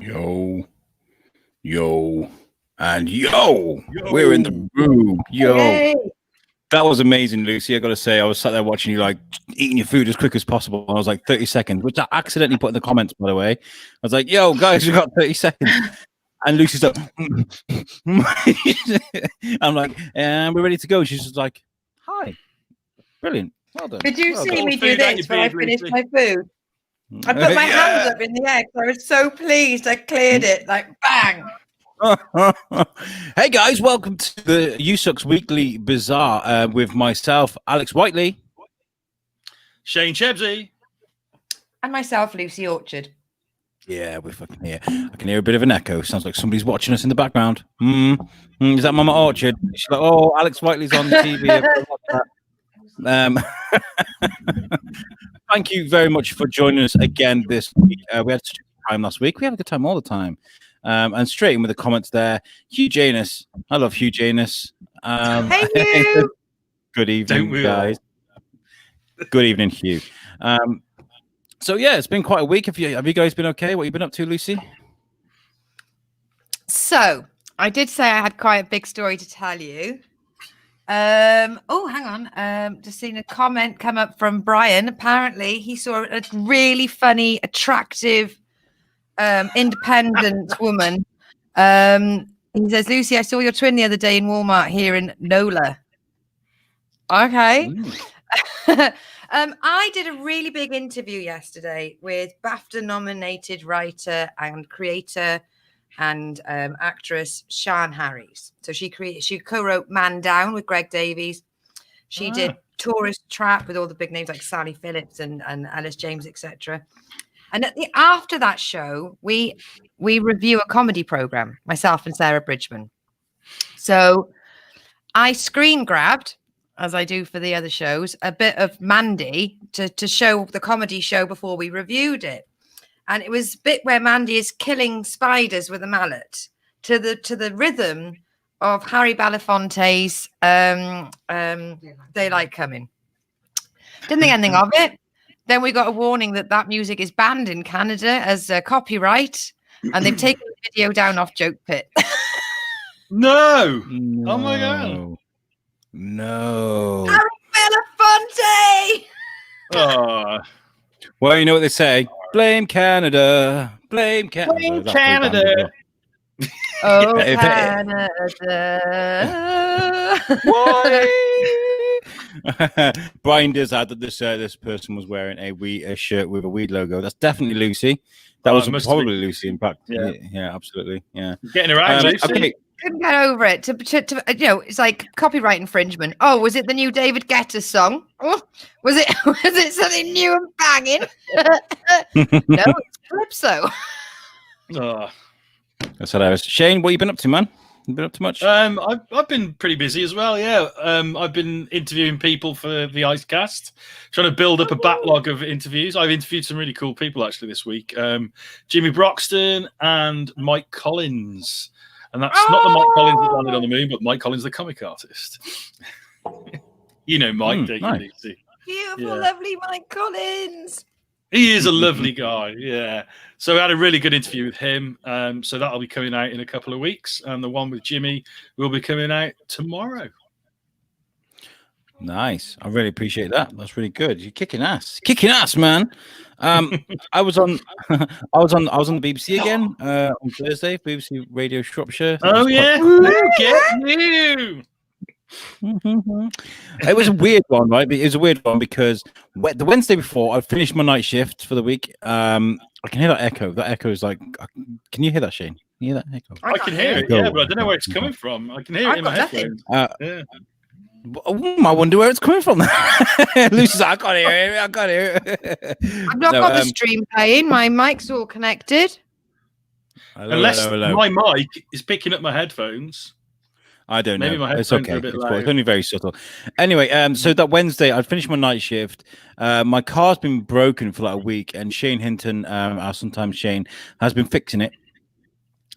Yo, and yo, we're in the room. Yo, Yay. That was amazing, Lucy. I got to say, I was sat there watching you like eating your food as quick as possible. I was like 30 seconds, which I accidentally put in the comments, by the way. I was like, yo, guys, we got 30 seconds. And Lucy's like, I'm like, and we're ready to go. She's just like, hi. Brilliant. Well done. Did you well see done. me do this when I finished my food? I put my hands up in the air because I was so pleased I cleared it, like bang. Hey guys, welcome to the USUK's Weekly Bazaar with myself, Alex Whiteley, Shane Chebsey, and myself, Lucy Orchard. Yeah, we're fucking here. I can hear a bit of an echo. Sounds like somebody's watching us in the background. Is that Mama Orchard? She's like, oh, Alex Whiteley's on TV. Thank you very much for joining us again this week. We had such a good time last week. We have a good time all the time. And straight in with the comments there. Hugh Janus. I love Hugh Janus. Hey, Hugh. Good evening, guys. Good evening, Hugh. So, yeah, it's been quite a week. Have you guys been okay? What have you been up to, Lucy? So, I did say I had quite a big story to tell you. Hang on. Just seen a comment come up from Brian. Apparently, he saw a really funny, attractive, independent woman. He says, Lucy, I saw your twin the other day in Walmart here in NOLA. Okay. I did a really big interview yesterday with BAFTA-nominated writer and creator and actress Sian Harries. So she co-wrote Man Down with Greg Davies. She did Tourist Trap with all the big names like Sally Phillips and Ellis James, etc. And after that show, we review a comedy program, myself and Sarah Bridgman. So I screen grabbed, as I do for the other shows, a bit of Mandy to show the comedy show before we reviewed it. And it was a bit where Mandy is killing spiders with a mallet to the rhythm of Harry Belafonte's Daylight Coming. Didn't think anything of it. Then we got a warning that music is banned in Canada as copyright, and they've taken the video down off Joke Pit. No! Oh my god! No! Harry Belafonte! Oh. Well, you know what they say. Blame Canada. Blame Canada. Blame Canada. Oh, Canada. Why? Brian does add that this person was wearing a shirt with a weed logo. That's definitely Lucy. That was probably Lucy, in fact. Yeah, absolutely. Yeah. Getting around, Lucy. Okay. Couldn't get over it. To it's like copyright infringement. Oh, was it the new David Guetta song? Oh, was it something new and banging? No, it's Calypso. Oh. That's hilarious. Shane, what have you been up to, man? You been up to much? I've been pretty busy as well. Yeah. I've been interviewing people for the Icecast, trying to build up a backlog of interviews. I've interviewed some really cool people actually this week. Jimmy Broxton and Mike Collins. And that's not the Mike Collins that landed on the moon, but Mike Collins, the comic artist. You know Mike, don't you, Lucy? Beautiful, lovely Mike Collins. He is a lovely guy, yeah. So I had a really good interview with him. So that'll be coming out in a couple of weeks. And the one with Jimmy will be coming out tomorrow. Nice. I really appreciate that. That's really good. You're kicking ass. Kicking ass, man. I was on the BBC again on Thursday, BBC Radio Shropshire. Oh yeah, get you. It was a weird one, right? It was a weird one because the Wednesday before I finished my night shift for the week. I can hear that echo. That echo is like, can you hear that, Shane? Can you hear that echo? I can hear it, yeah, but I don't know where it's coming from. I can hear it in my headphones. Yeah. I wonder where it's coming from. Lucy's like, I can't hear it. I've not got the stream playing. My mic's all connected. Unless my mic is picking up my headphones. I don't know. Maybe my headphones are a bit loud. It's only very subtle. Anyway, so that Wednesday, I'd finished my night shift. My car's been broken for like a week, and Shane Hinton, our sometimes Shane, has been fixing it.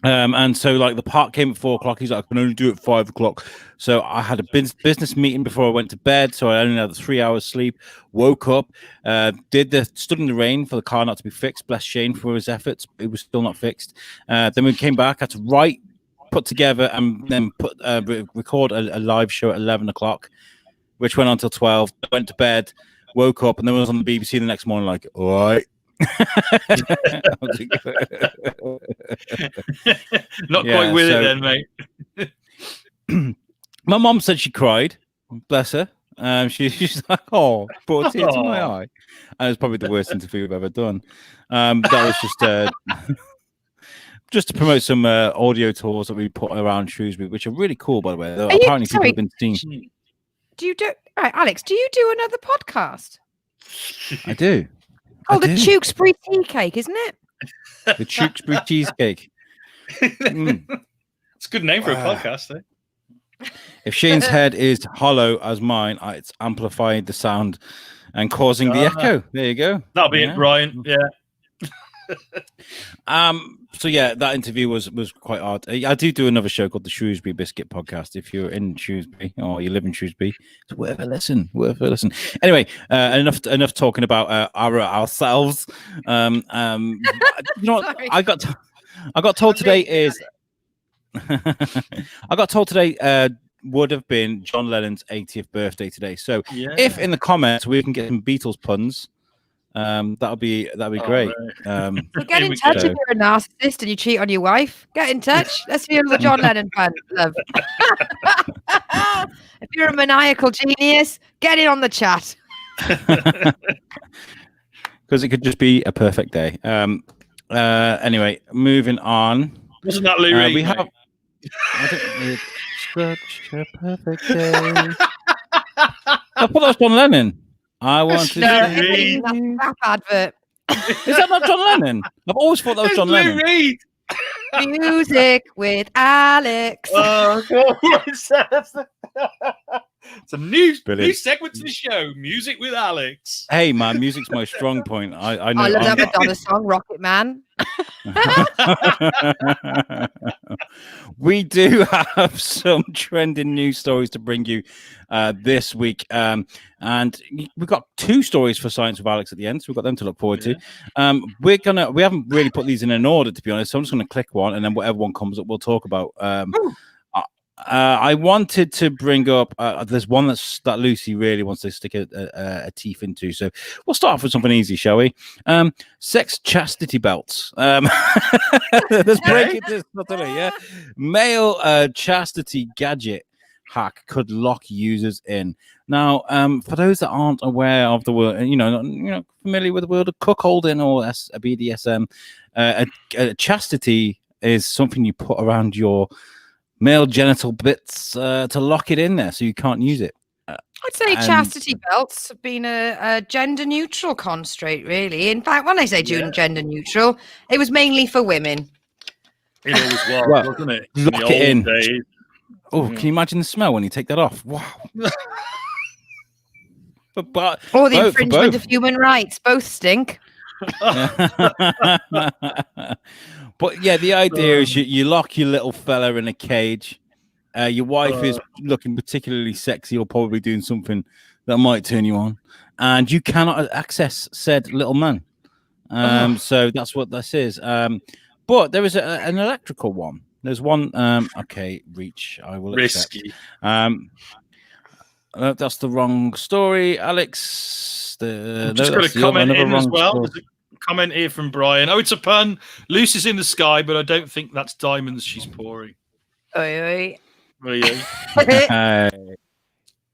And so like the part came at 4 o'clock. He's like, I can only do it at 5 o'clock. So I had a business meeting before I went to bed. So I only had 3 hours sleep, woke up, stood in the rain for the car not to be fixed. Bless Shane for his efforts. It was still not fixed. Then we came back, had to put together and then record a live show at 11 o'clock, which went on till 12. I went to bed, woke up, and then I was on the BBC the next morning, like, all right. Not quite with it then, mate. My mom said she cried. Bless her. She's like, oh, brought a tear to my eye. And it was probably the worst interview we've ever done. That was just to promote some audio tours that we put around Shrewsbury, which are really cool, by the way. Apparently, people have been seeing. Do you do right, Alex? Do you do another podcast? I do. Oh, the Tewkesbury tea cake, isn't it? The Tewkesbury cheesecake. It's a good name for a podcast, eh? If Shane's head is hollow as mine, it's amplifying the sound and causing the echo. There you go. That'll be it, Brian. Yeah. So yeah, that interview was quite odd. I do another show called the Shrewsbury Biscuit Podcast. If you're in Shrewsbury or you live in Shrewsbury, it's worth a listen. Anyway, enough talking about ourselves. You know what I got told today is I got told today would have been John Lennon's 80th birthday today. So if in the comments we can get some Beatles puns, that'll be great. Well, get in touch if you're a narcissist and you cheat on your wife. Get in touch. Let's hear the John Lennon fan, love. If you're a maniacal genius, get in on the chat. Because it could just be a perfect day. Anyway, moving on. Wasn't that Lou Reed? We have. It's such a perfect day. I thought that was John Lennon. I want to. That's a rap advert. Is that not John Lennon? I've always thought that was John Lennon. Reed. Music with Alex. Oh, it's a new segment to the show. Music with Alex. Hey man, music's my strong point. I know. I love that Madonna song, Rocket Man. We do have some trending news stories to bring you this week, and we've got 2 stories for Science with Alex at the end, so we've got them to look forward to. We haven't really put these in an order, to be honest, so I'm just going to click one, and then whatever one comes up, we'll talk about. I wanted to bring up there's one that Lucy really wants to stick a teeth into, so we'll start off with something easy, shall we? Sex chastity belts. Let's break it this totally, yeah. Male chastity gadget hack could lock users in. Now, for those that aren't aware of the word, not familiar with the word of cuckolding or BDSM, a chastity is something you put around your male genital bits to lock it in there so you can't use it. I'd say chastity belts have been a gender neutral constraint, really. In fact, when I say gender neutral, it was mainly for women. It always was, wasn't it? Lock it in. Oh, can you imagine the smell when you take that off? Wow. But or the infringement of human rights. Both stink. But yeah, the idea is you lock your little fella in a cage. Your wife is looking particularly sexy or probably doing something that might turn you on, and you cannot access said little man. So that's what this is. But there is an electrical one. There's one. Okay, reach. I will accept. Risky. That's the wrong story, Alex. Just got a comment in as well. There's a comment here from Brian. Oh, it's a pun. Lucy's in the sky, but I don't think that's diamonds she's pouring. Oi, oi.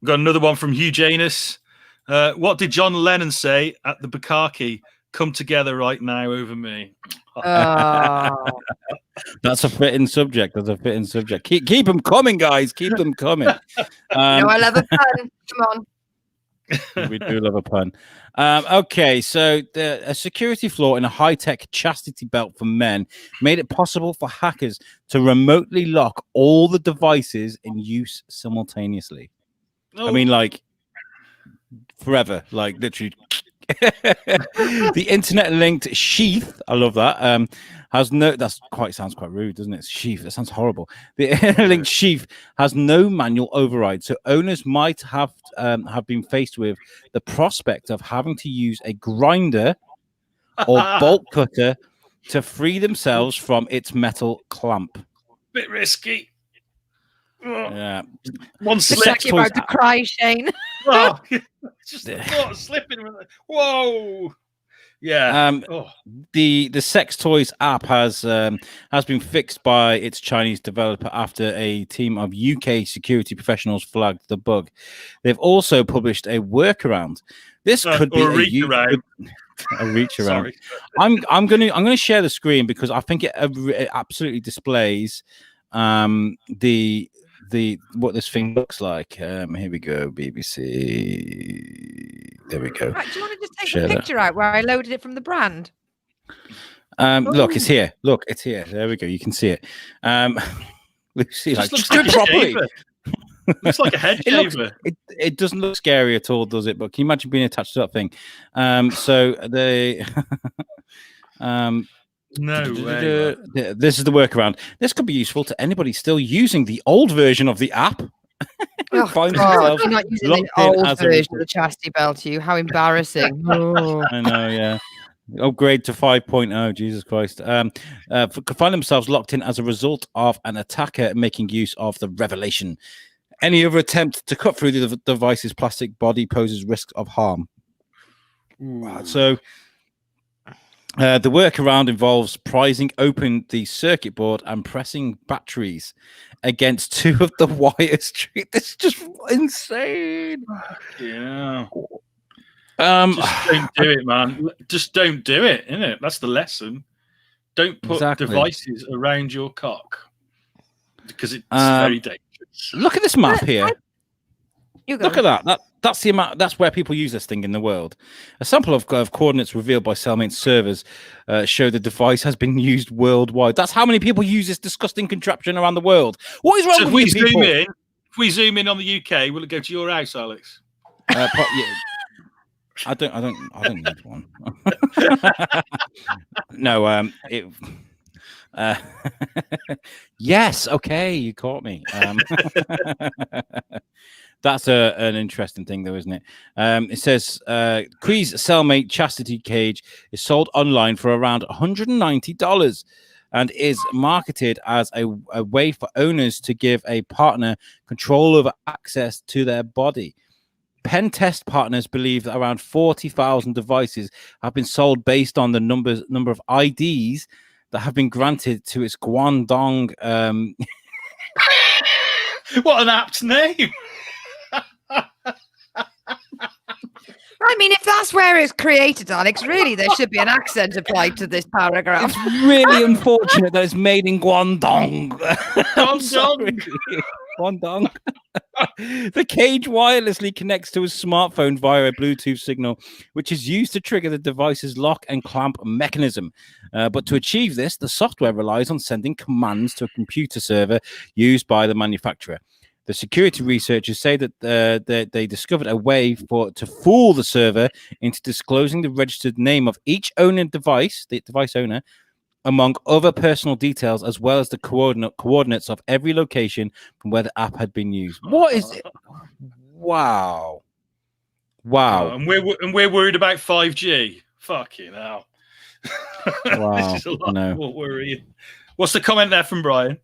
Got another one from Hugh Janus. What did John Lennon say at the Bukkake? Come together right now over me. That's a fitting subject. Keep them coming, guys. Keep them coming. I love a pun. Come on. We do love a pun. Okay, so a security flaw in a high-tech chastity belt for men made it possible for hackers to remotely lock all the devices in use simultaneously. I mean, like forever, like literally The internet linked sheath, I love that. Has no. Sounds quite rude, doesn't it? Sheath. That sounds horrible. The internet linked sheath has no manual override, so owners might have been faced with the prospect of having to use a grinder or bolt cutter to free themselves from its metal clamp. Bit risky. Yeah. One Looks slip. like you're about to cry, Shane. Oh, just the thought of slipping. Whoa. Yeah. The Sex Toys app has been fixed by its Chinese developer after a team of UK security professionals flagged the bug. They've also published a workaround. This could be a reach around. Sorry. I'm gonna share the screen because I think it absolutely displays the what this thing looks like. Here we go, BBC. There we go. Right, do you want to just take the picture out where I loaded it from the brand? Look, it's here. Look, it's here. There we go. You can see it. Lucy, Just looks like properly. Looks like a head shaver. It doesn't look scary at all, does it? But can you imagine being attached to that thing? So they. No way. This is the workaround. This could be useful to anybody still using the old version of the app. Oh, God, you're not using the old version of the chastity belt to you. How embarrassing. I know, yeah. Upgrade to 5.0, Jesus Christ. Find themselves locked in as a result of an attacker making use of the revelation. Any other attempt to cut through the device's plastic body poses risks of harm. So the workaround involves prizing open the circuit board and pressing batteries against two of the wires. This is just insane. Yeah. Just don't do it, man. Just don't do it, innit? That's the lesson. Don't put devices around your cock because it's very dangerous. Look at this map here. Look at that. That's the amount. That's where people use this thing in the world. A sample of coordinates revealed by Cellmate servers show the device has been used worldwide. That's how many people use this disgusting contraption around the world. What is wrong with you people? If we zoom in on the UK, will it go to your house, Alex? Yeah. I don't need one. No. Yes. Okay. You caught me. That's an interesting thing, though, isn't it? It says Cree's Cellmate Chastity Cage is sold online for around $190 and is marketed as a way for owners to give a partner control over access to their body. Pen test partners believe that around 40,000 devices have been sold based on the number of IDs that have been granted to its Guangdong. What an apt name! I mean, if that's where it's created, Alex, really, there should be an accent applied to this paragraph. It's really unfortunate that it's made in Guangdong. Guangdong. The cage wirelessly connects to a smartphone via a Bluetooth signal, which is used to trigger the device's lock and clamp mechanism. But to achieve this, the software relies on sending commands to a computer server used by the manufacturer. The security researchers say that they discovered a way to fool the server into disclosing the registered name of each the device owner, among other personal details, as well as the coordinates of every location from where the app had been used. What is it? Wow. And we're worried about 5G. Fucking hell. Wow. This is a lot more worrying. What's the comment there from Brian?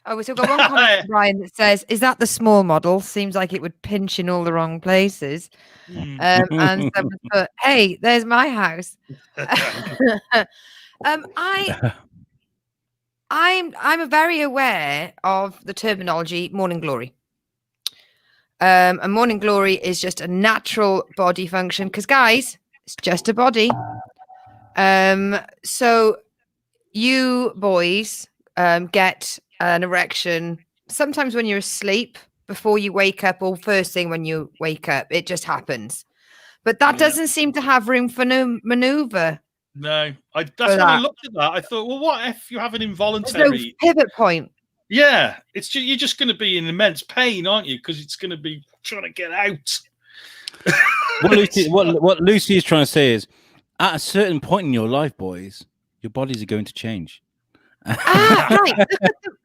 Oh, we've still got one comment from Brian that says, "Is that the small model? Seems like it would pinch in all the wrong places." And someone put, "Hey, there's my house." I'm very aware of the terminology morning glory. And morning glory is just a natural body function because, guys, it's just a body. So you boys get an erection sometimes when you're asleep, before you wake up, or first thing when you wake up. It just happens. But that doesn't seem to have room for no maneuver. No, that's when I looked at that. I thought, well, what if you have an involuntary There's no pivot point? Yeah, you're just going to be in immense pain, aren't you? Because it's going to be trying to get out. What Lucy is trying to say is, at a certain point in your life, boys, your bodies are going to change. Right.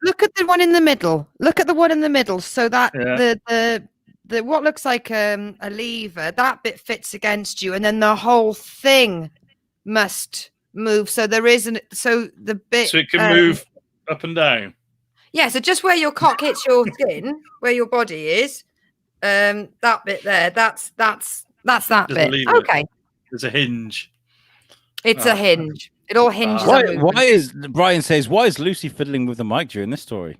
Look at the one in the middle. Look at the one in the middle. So that the what looks like a lever, that bit fits against you, and then the whole thing must move. So there isn't. So the bit. So it can move up and down. Yeah. So just where your cock hits your skin, where your body is, that bit there. That's that bit. Okay. There's a hinge. It's a hinge. It all hinges. Why is Brian says, why is Lucy fiddling with the mic during this story?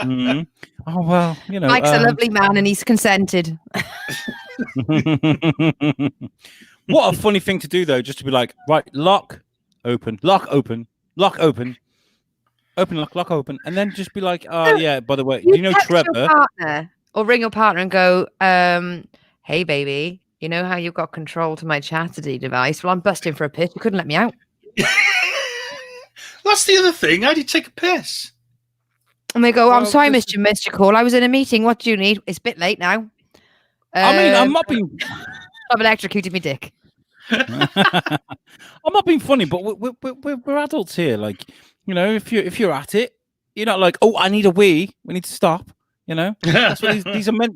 Oh well, you know, Mike's a lovely man and he's consented. What a funny thing to do, though, just to be like, right, lock, open, lock, open, lock, open, open, lock, lock, open, and then just be like, oh yeah, by the way, you know Trevor? Your partner, or ring your partner and go, hey baby, you know how you've got control to my chastity device? Well, I'm busting for a piss. You couldn't let me out. That's the other thing. How do you take a piss? And they go, I'm sorry, missed your call. I was in a meeting. What do you need? It's a bit late now. I mean, I'm not being... I've electrocuted me dick. I'm not being funny, but we're adults here. Like, you know, if you're at it, you're not like, oh, I need a wee. We need to stop. You know, that's what these are meant.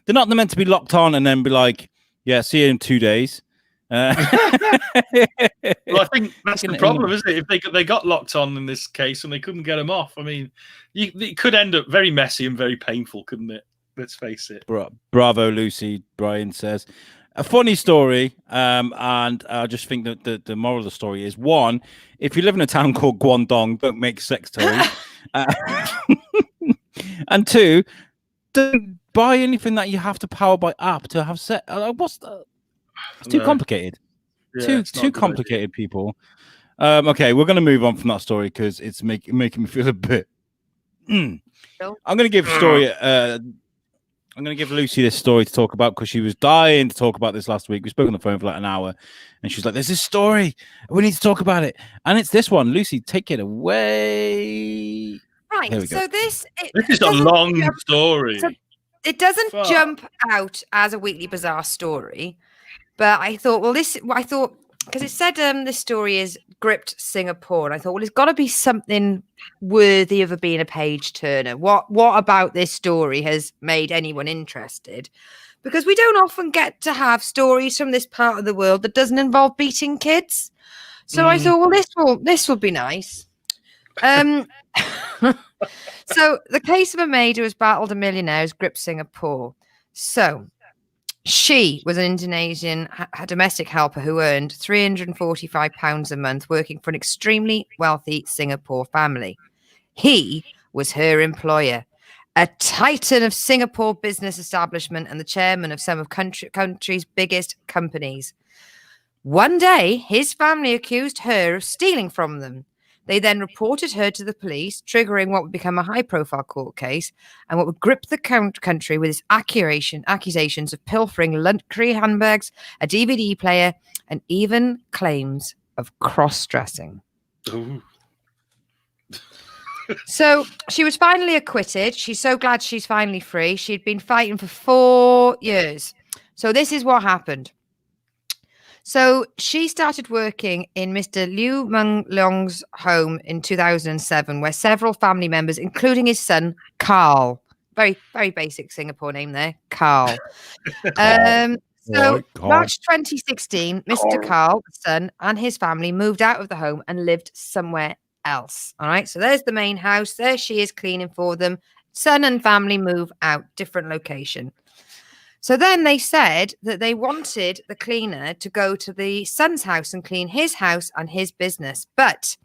They're not meant to be locked on and then be like, yeah, see you in 2 days. Well, I think that's the problem, isn't it? If they got locked on in this case and they couldn't get them off, I mean, it could end up very messy and very painful, couldn't it? Let's face it. Bravo, Lucy. Brian says a funny story, and I just think that the moral of the story is, one, if you live in a town called Guangdong, don't make sex toys. And two, don't buy anything that you have to power by app to have sex. What's that? It's too complicated. Yeah, too complicated, idea. People. Okay, we're going to move on from that story because it's making me feel a bit. I'm going to give story. I'm going to give Lucy this story to talk about because she was dying to talk about this last week. We spoke on the phone for like an hour, and she's like, "There's this story. We need to talk about it." And it's this one. Lucy, take it away. Right. So this is a long story. So it doesn't jump out as a Weekly Bazaar story, but I thought, because it said this story is gripped Singapore, and I thought, well, it's got to be something worthy of being a page turner. What about this story has made anyone interested? Because we don't often get to have stories from this part of the world that doesn't involve beating kids. So I thought, well, this will be nice. So the case of a maid who has battled a millionaire has gripped Singapore. So she was an Indonesian domestic helper who earned £345 a month working for an extremely wealthy Singapore family. He was her employer, a titan of Singapore business establishment and the chairman of some of country's biggest companies. One day, his family accused her of stealing from them. They then reported her to the police, triggering what would become a high-profile court case and what would grip the country with its accusations of pilfering luxury handbags, a DVD player, and even claims of cross-dressing. So she was finally acquitted. She's so glad she's finally free. She'd been fighting for 4 years. So this is what happened. So she started working in Mr. Liu Meng Leong's home in 2007, where several family members, including his son, Carl, very, very basic Singapore name there, Carl. March 2016, Mr. Carl, the son, and his family moved out of the home and lived somewhere else. All right. So there's the main house. There she is cleaning for them. Son and family move out, different location. So then they said that they wanted the cleaner to go to the son's house and clean his house and his business, but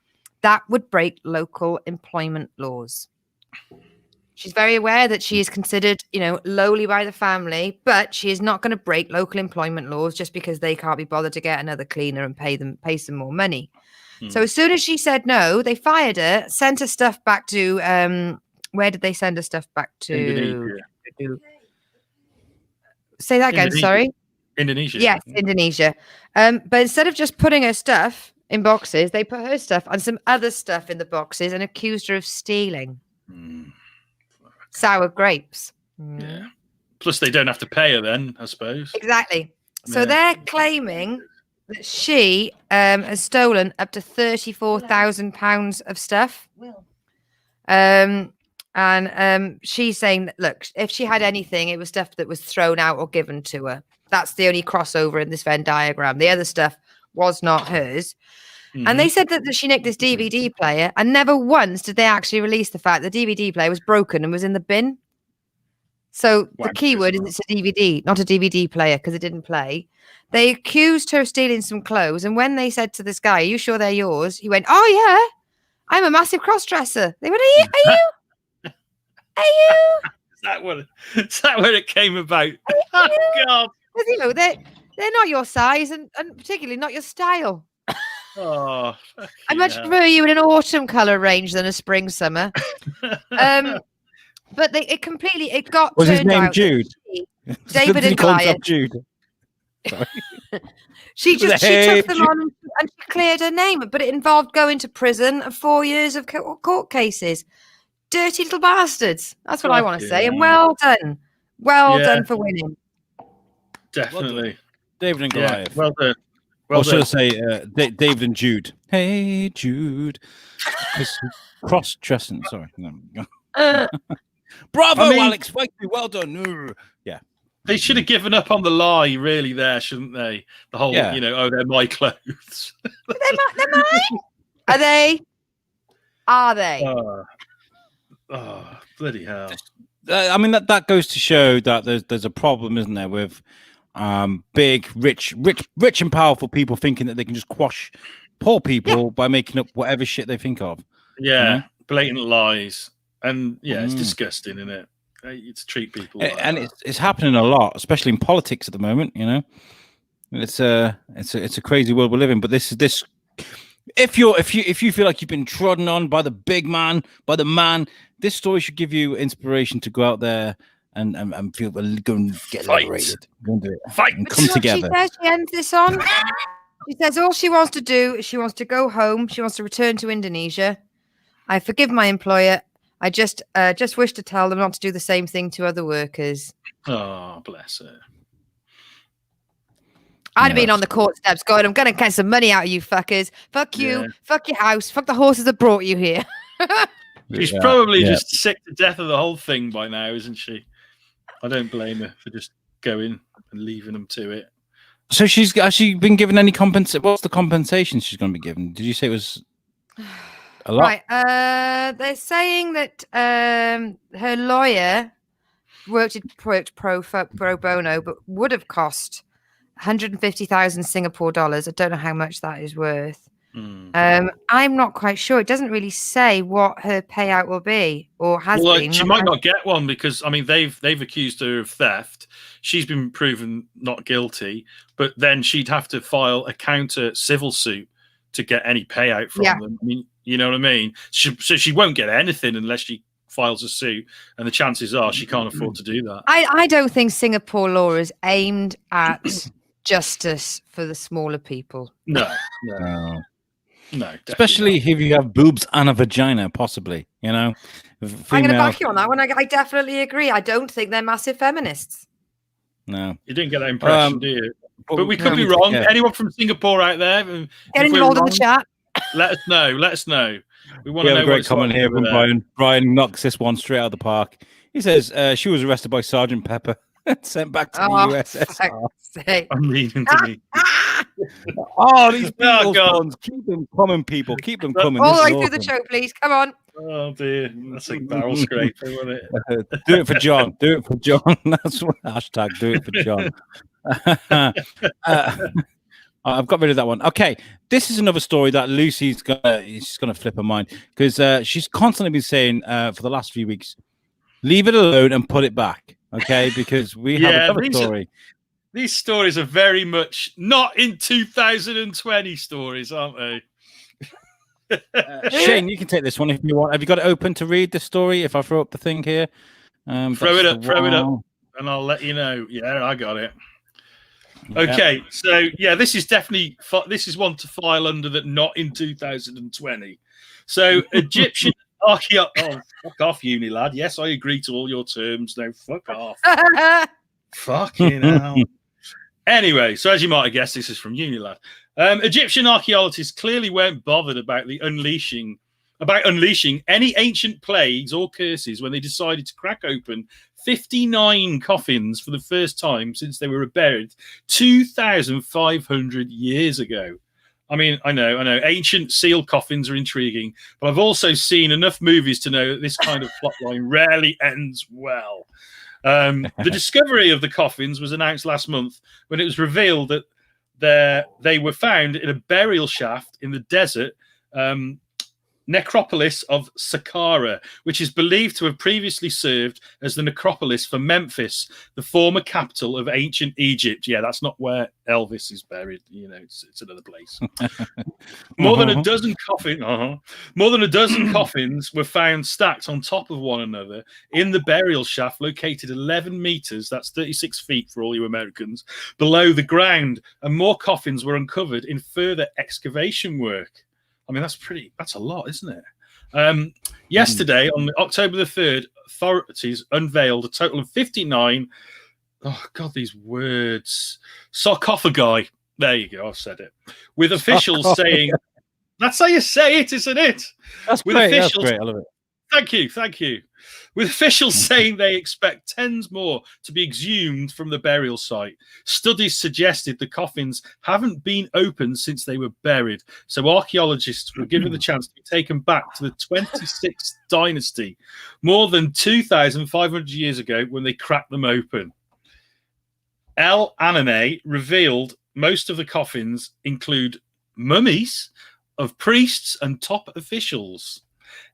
that would break local employment laws. She's very aware that she is considered, lowly by the family, but she is not going to break local employment laws just because they can't be bothered to get another cleaner and pay some more money. So as soon as she said no, they fired her, sent her stuff back to, where did they send her stuff back to? Indonesia. Say that again, sorry. Indonesia. Yes, Indonesia. But instead of just putting her stuff in boxes, they put her stuff and some other stuff in the boxes and accused her of stealing. Sour grapes. Yeah. Plus, they don't have to pay her then, I suppose. Exactly. So Yeah. they're claiming that she has stolen up to £34,000 of stuff. And she's saying that, look, if she had anything, it was stuff that was thrown out or given to her. That's the only crossover in this Venn diagram. The other stuff was not hers. And they said that she nicked this DVD player, and never once did they actually release the fact the DVD player was broken and was in the bin. So the keyword is it's a DVD, not a DVD player, because it didn't play. They accused her of stealing some clothes, and when they said to this guy, "Are you sure they're yours?" He went, "Oh yeah, I'm a massive cross-dresser." They went, "Are you? Is that where it came about? Oh, God. Because, you know, they're not your size, and particularly not your style. Oh, I much prefer you in an autumn color range than a spring summer. But it got Was his turned name out Jude? David and Goliath. Jude. Sorry. She took Hey, them on and she cleared her name, but it involved going to prison and 4 years of court cases. Dirty little bastards. That's what I want to say. And well done. Well done for winning. Definitely. David and Goliath. Well done. Or should I say David and Jude? Hey, Jude. Cross-dressing. Sorry. Bravo, Alex. Well done. Yeah. They should have given up on the lie, really, there, shouldn't they? The whole, they're my clothes. They're mine? Are they? Are they? Oh, bloody hell. I mean, that goes to show that there's a problem, isn't there, with big, rich and powerful people thinking that they can just quash poor people by making up whatever shit they think of. Yeah, blatant lies. And it's disgusting, isn't it? To treat people like and that. it's happening a lot, especially in politics at the moment. It's a crazy world we live in. But this if you feel like you've been trodden on by the big man, by the man, this story should give you inspiration to go out there and feel go and get liberated. Go and do it. Fight and come together. She ends this on. She says all she wants to do is she wants to go home. She wants to return to Indonesia. I forgive my employer. I just wish to tell them not to do the same thing to other workers. Oh, bless her. I'd have been on the court steps going, I'm going to get some money out of you fuckers. Fuck you. Yeah. Fuck your house. Fuck the horses that brought you here. She's probably just sick to death of the whole thing by now, isn't she? I don't blame her for just going and leaving them to it. So has she been given any compensation? What's the compensation she's going to be given? Did you say it was a lot? Right. They're saying that her lawyer worked pro bono, but would have cost 150,000 Singapore dollars. I don't know how much that is worth. I'm not quite sure. It doesn't really say what her payout will be or has been. She might not get one because they've accused her of theft. She's been proven not guilty, but then she'd have to file a counter civil suit to get any payout from them. I mean, you know what I mean? So she won't get anything unless she files a suit, and the chances are she can't afford to do that. I don't think Singapore law is aimed at justice for the smaller people. No. Especially if you have boobs and a vagina, possibly. I'm going to back you on that one. I definitely agree. I don't think they're massive feminists. No, you didn't get that impression, do you? But we could be wrong. Yeah. Anyone from Singapore out there? Get involved in the chat. Let us know. We want to know. A great comment here from Brian. Brian knocks this one straight out of the park. He says she was arrested by Sergeant Pepper. Sent back to the USSR. I'm reading to me. These people, keep them coming, people. Keep them coming. All the way through the show, please. Come on. Oh dear, that's a barrel scraper, wasn't it? Do it for John. Do it for John. That's what hashtag. Do it for John. I've got rid of that one. Okay, this is another story that Lucy's gonna flip her mind because she's constantly been saying for the last few weeks, leave it alone and put it back. Okay, because we have another story. These stories are very much not in 2020 stories, aren't they? Shane, you can take this one if you want. Have you got it open to read the story? If I throw up the thing here, throw it up, and I'll let you know. Yeah, I got it. Okay, so this is definitely one to file under that not in 2020. So Oh, fuck off, uni lad. Yes, I agree to all your terms. Now, fuck off. Fucking hell. Anyway, so as you might have guessed, this is from Unilad. Egyptian archaeologists clearly weren't bothered about unleashing any ancient plagues or curses when they decided to crack open 59 coffins for the first time since they were buried 2,500 years ago. I mean, I know, ancient sealed coffins are intriguing, but I've also seen enough movies to know that this kind of plotline rarely ends well. The discovery of the coffins was announced last month when it was revealed that they were found in a burial shaft in the desert necropolis of Saqqara, which is believed to have previously served as the necropolis for Memphis, the former capital of ancient Egypt. Yeah, that's not where Elvis is buried. You know, it's another place. More than a dozen coffins were found stacked on top of one another in the burial shaft located 11 meters, that's 36 feet for all you Americans, below the ground, and more coffins were uncovered in further excavation work. I mean, that's a lot, isn't it? Yesterday, on October the 3rd, authorities unveiled a total of 59, oh, God, these words, sarcophagi. There you go, I've said it. With officials saying, that's how you say it, isn't it? That's great, that's great, I love it. Thank you. With officials saying they expect tens more to be exhumed from the burial site. Studies suggested the coffins haven't been opened since they were buried, so archaeologists were given the chance to be taken back to the 26th dynasty, more than 2,500 years ago when they cracked them open. El Aname revealed most of the coffins include mummies of priests and top officials.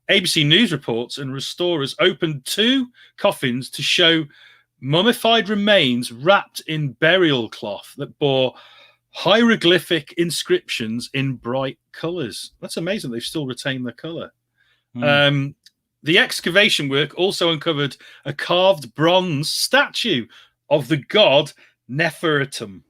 ABC News reports and restorers opened 2 coffins to show mummified remains wrapped in burial cloth that bore hieroglyphic inscriptions in bright colours. That's amazing. They've still retained the colour. The excavation work also uncovered a carved bronze statue of the god Nefertum,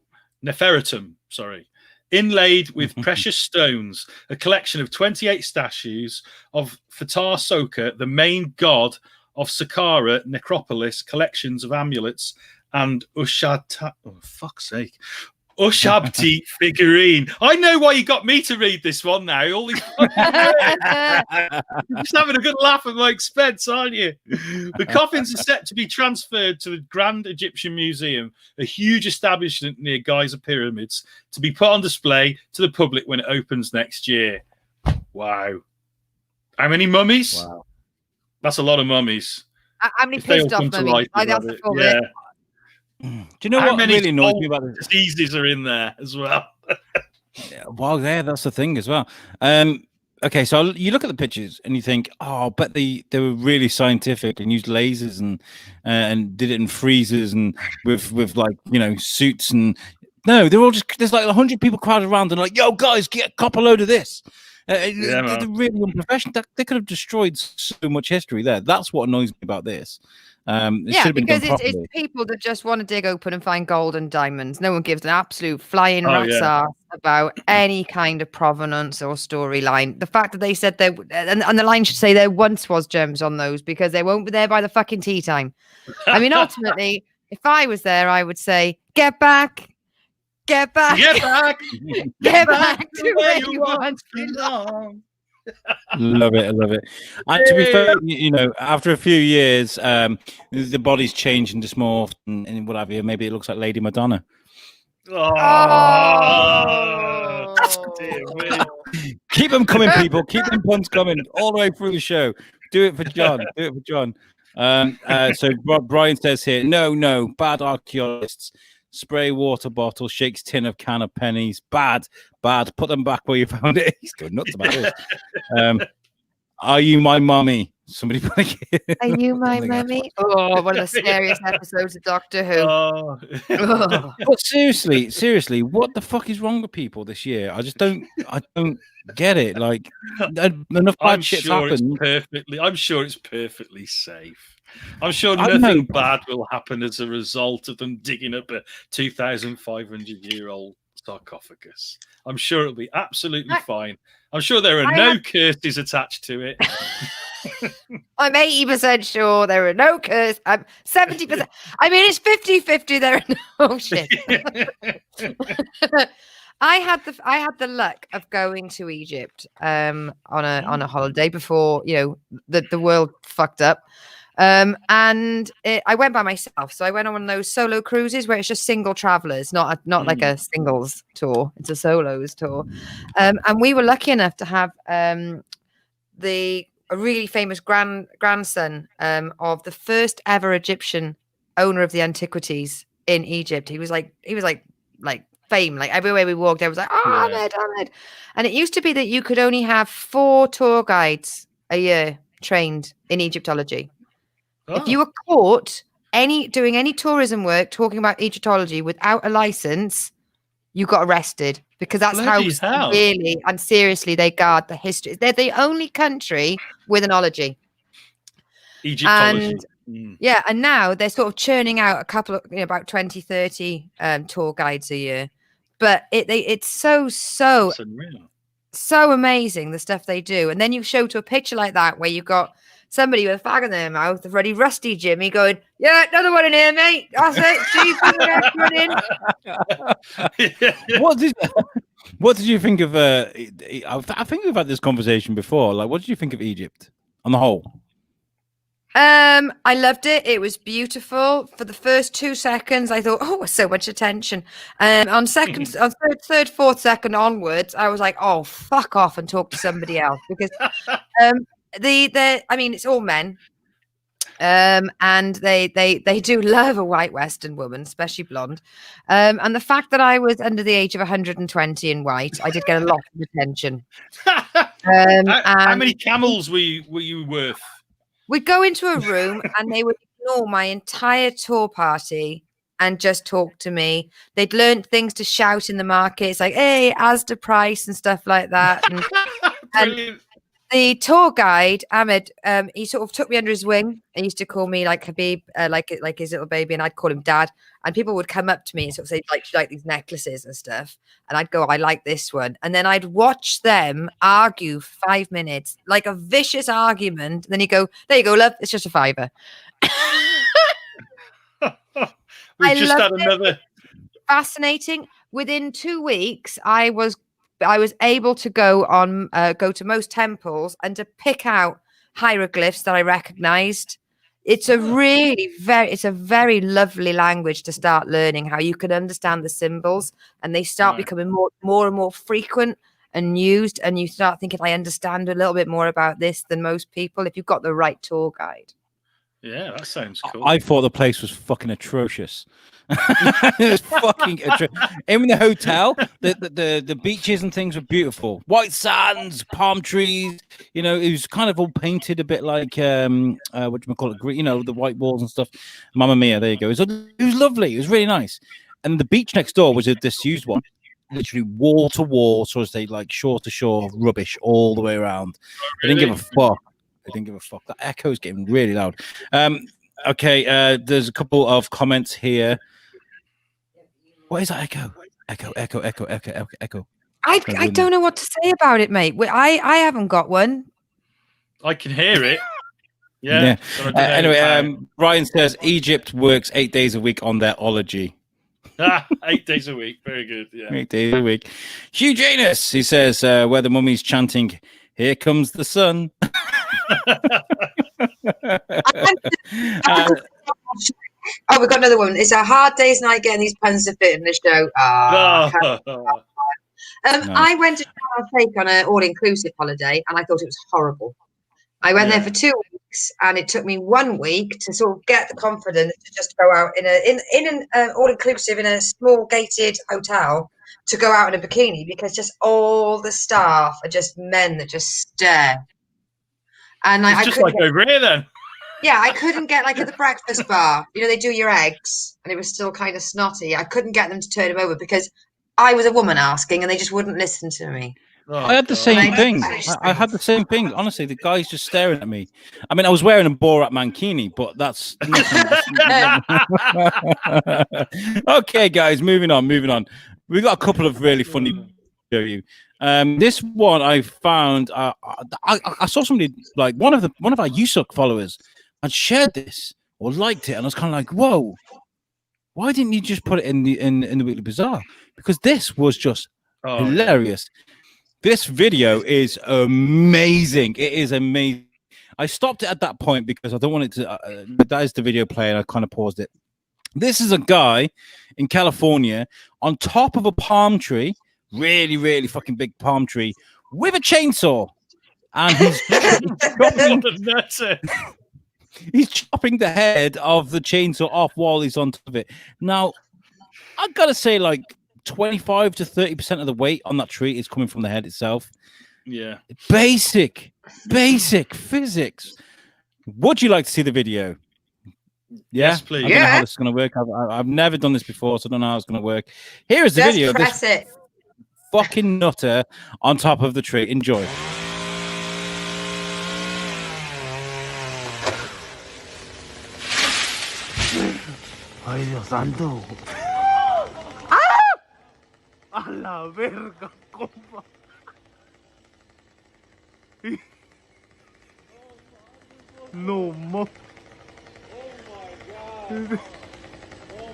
inlaid with precious stones, a collection of 28 statues of Fatar Soka, the main god of Saqqara necropolis, collections of amulets, and Ushabti figurine. I know why you got me to read this one now. All these You're just having a good laugh at my expense, aren't you? The coffins are set to be transferred to the Grand Egyptian Museum, a huge establishment near Giza Pyramids, to be put on display to the public when it opens next year. Wow. How many mummies? Wow. That's a lot of mummies. How many pissed off mummies? That's the full bit. Do you know what really annoys me about this? Diseases are in there as well. Well, yeah, that's the thing as well. Okay, so you look at the pictures and you think, oh, but they were really scientific and used lasers and did it in freezers and with like, you know, suits. And no, they're all just, there's like 100 people crowded around and like, yo, guys, get a copper load of this. They're really unprofessional. They could have destroyed so much history there. That's what annoys me about this. Because it's people that just want to dig open and find gold and diamonds. No one gives an absolute flying rat's ass about any kind of provenance or storyline. The fact that they said there, and the line should say there once was gems on those because they won't be there by the fucking tea time. I mean, ultimately, if I was there, I would say, get back. Get back. Get back. Get back to where you once belong. Love it. And to be fair, you know, after a few years, the body's changed and dysmorphed and what have you. Maybe it looks like Lady Madonna. Keep them coming, people. Keep them puns coming all the way through the show. Do it for John. So Brian says here, no, bad archaeologists. Spray water bottle, shakes tin of can of pennies. Bad. Put them back where you found it. He's going nuts about this. Are you my mummy? Somebody put it. Are you my mummy? Oh, one of the scariest episodes of Doctor Who. But seriously, what the fuck is wrong with people this year? I don't get it. Like enough bad shit's happened. I'm sure it's perfectly safe. I'm sure nothing bad will happen as a result of them digging up a 2,500-year-old sarcophagus. I'm sure it'll be absolutely fine. I'm sure there are no curses attached to it. I'm 80% sure there are no curses. I'm 70%. I mean, it's 50-50. There are no shit. I had the luck of going to Egypt on a holiday before the world fucked up. I went by myself. So I went on one of those solo cruises where it's just single travelers, not like a singles tour. It's a solos tour. And we were lucky enough to have a really famous grandson of the first ever Egyptian owner of the antiquities in Egypt. He was like fame. Like everywhere we walked, I was like, Ahmed. And it used to be that you could only have 4 tour guides a year trained in Egyptology. If you were caught doing any tourism work talking about Egyptology without a license, you got arrested, because that's how severely and seriously they guard the history. They're the only country with an ology. Egyptology. And now they're sort of churning out a couple of about 20, 30 tour guides a year. But it's so amazing the stuff they do. And then you show to a picture like that where you've got somebody with a fag in their mouth, a really rusty Jimmy, going, "Yeah, another one in here, mate. That's it. What did you think of? I think we've had this conversation before. Like, what did you think of Egypt on the whole? I loved it. It was beautiful. For the first 2 seconds, I thought, "Oh, so much attention." On third, fourth second onwards, I was like, "Oh, fuck off and talk to somebody else," because I mean, it's all men. And they do love a white Western woman, especially blonde. And the fact that I was under the age of 120 and white, I did get a lot of attention. How many camels were you worth? We'd go into a room and they would ignore my entire tour party and just talk to me. They'd learned things to shout in the markets, like, "Hey, Asda price," and stuff like that. And the tour guide, Ahmed, he sort of took me under his wing. He used to call me like Habib, like his little baby, and I'd call him Dad. And people would come up to me and sort of say, like these necklaces and stuff. And I'd go, "I like this one." And then I'd watch them argue for 5 minutes, like a vicious argument. And then you go, "There you go, love. It's just a $5." We've just had another fascinating. Within 2 weeks, I was able to go to most temples and to pick out hieroglyphs that I recognized. It's a very lovely language to start learning, how you can understand the symbols, and they start becoming more and more frequent and used, and you start thinking, "I understand a little bit more about this than most people," if you've got the right tour guide. Yeah, that sounds cool. I thought the place was fucking atrocious. It was fucking atrocious. In the hotel, the beaches and things were beautiful. White sands, palm trees. It was kind of all painted a bit like whatchamacallit, the white walls and stuff. Mamma mia, there you go. It was lovely. It was really nice. And the beach next door was a disused one. Literally wall to wall, so to say, like shore to shore, rubbish all the way around. They didn't give a fuck. That echo's getting really loud. Okay, there's a couple of comments here. What is that echo? Echo. I don't know what to say about it, mate. I haven't got one. I can hear it. Yeah. Anyway, Brian says Egypt works 8 days a week on their ology. 8 days a week. Very good. Yeah. 8 days a week. Hugh Janus, he says, where the mummy's chanting, "Here comes the sun." Oh, we've got another one. It's a hard day's night getting these puns to fit in the show. I went to Sharm on an all-inclusive holiday, and I thought it was horrible. I went there for 2 weeks, and it took me 1 week to sort of get the confidence to just go out in an all-inclusive in a small gated hotel, to go out in a bikini, because just all the staff are just men that just stare. And it's just like over here then. Yeah, I couldn't get, like, at the breakfast bar, they do your eggs, and it was still kind of snotty. I couldn't get them to turn them over because I was a woman asking, and they just wouldn't listen to me. I had the same thing. I had the same thing. Honestly, the guy's just staring at me. I mean, I was wearing a Borat mankini, but that's okay, guys. Moving on. We've got a couple of really funny to show you. This one I found. I saw somebody like one of our USUK followers had shared this or liked it, and I was kind of like, "Whoa, why didn't you just put it in the Weekly Bazaar?" Because this was just hilarious. This video is amazing. It is amazing. I stopped it at that point because I don't want it to. That is the video player, and I kind of paused it. This is a guy in California on top of a palm tree, really, really fucking big palm tree, with a chainsaw, and he's he's chopping the head of the chainsaw off while he's on top of it. Now, I've got to say, like 25 to 30% of the weight on that tree is coming from the head itself. Yeah, basic physics. Would you like to see the video? Yeah? Yes, please. I don't know how this is going to work. I've never done this before, so I don't know how it's going to work. Here is the Just video. Press it. Fucking nutter on top of the tree. Enjoy. Ay, Dios santo. A la verga, compa. No mo. Oh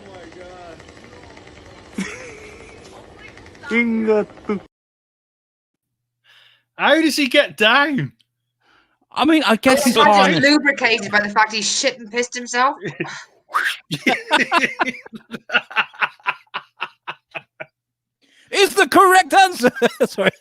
my god. How does he get down? I mean, I guess he's Imagine lubricated by the fact he's shit and pissed himself. Is the correct answer. Sorry.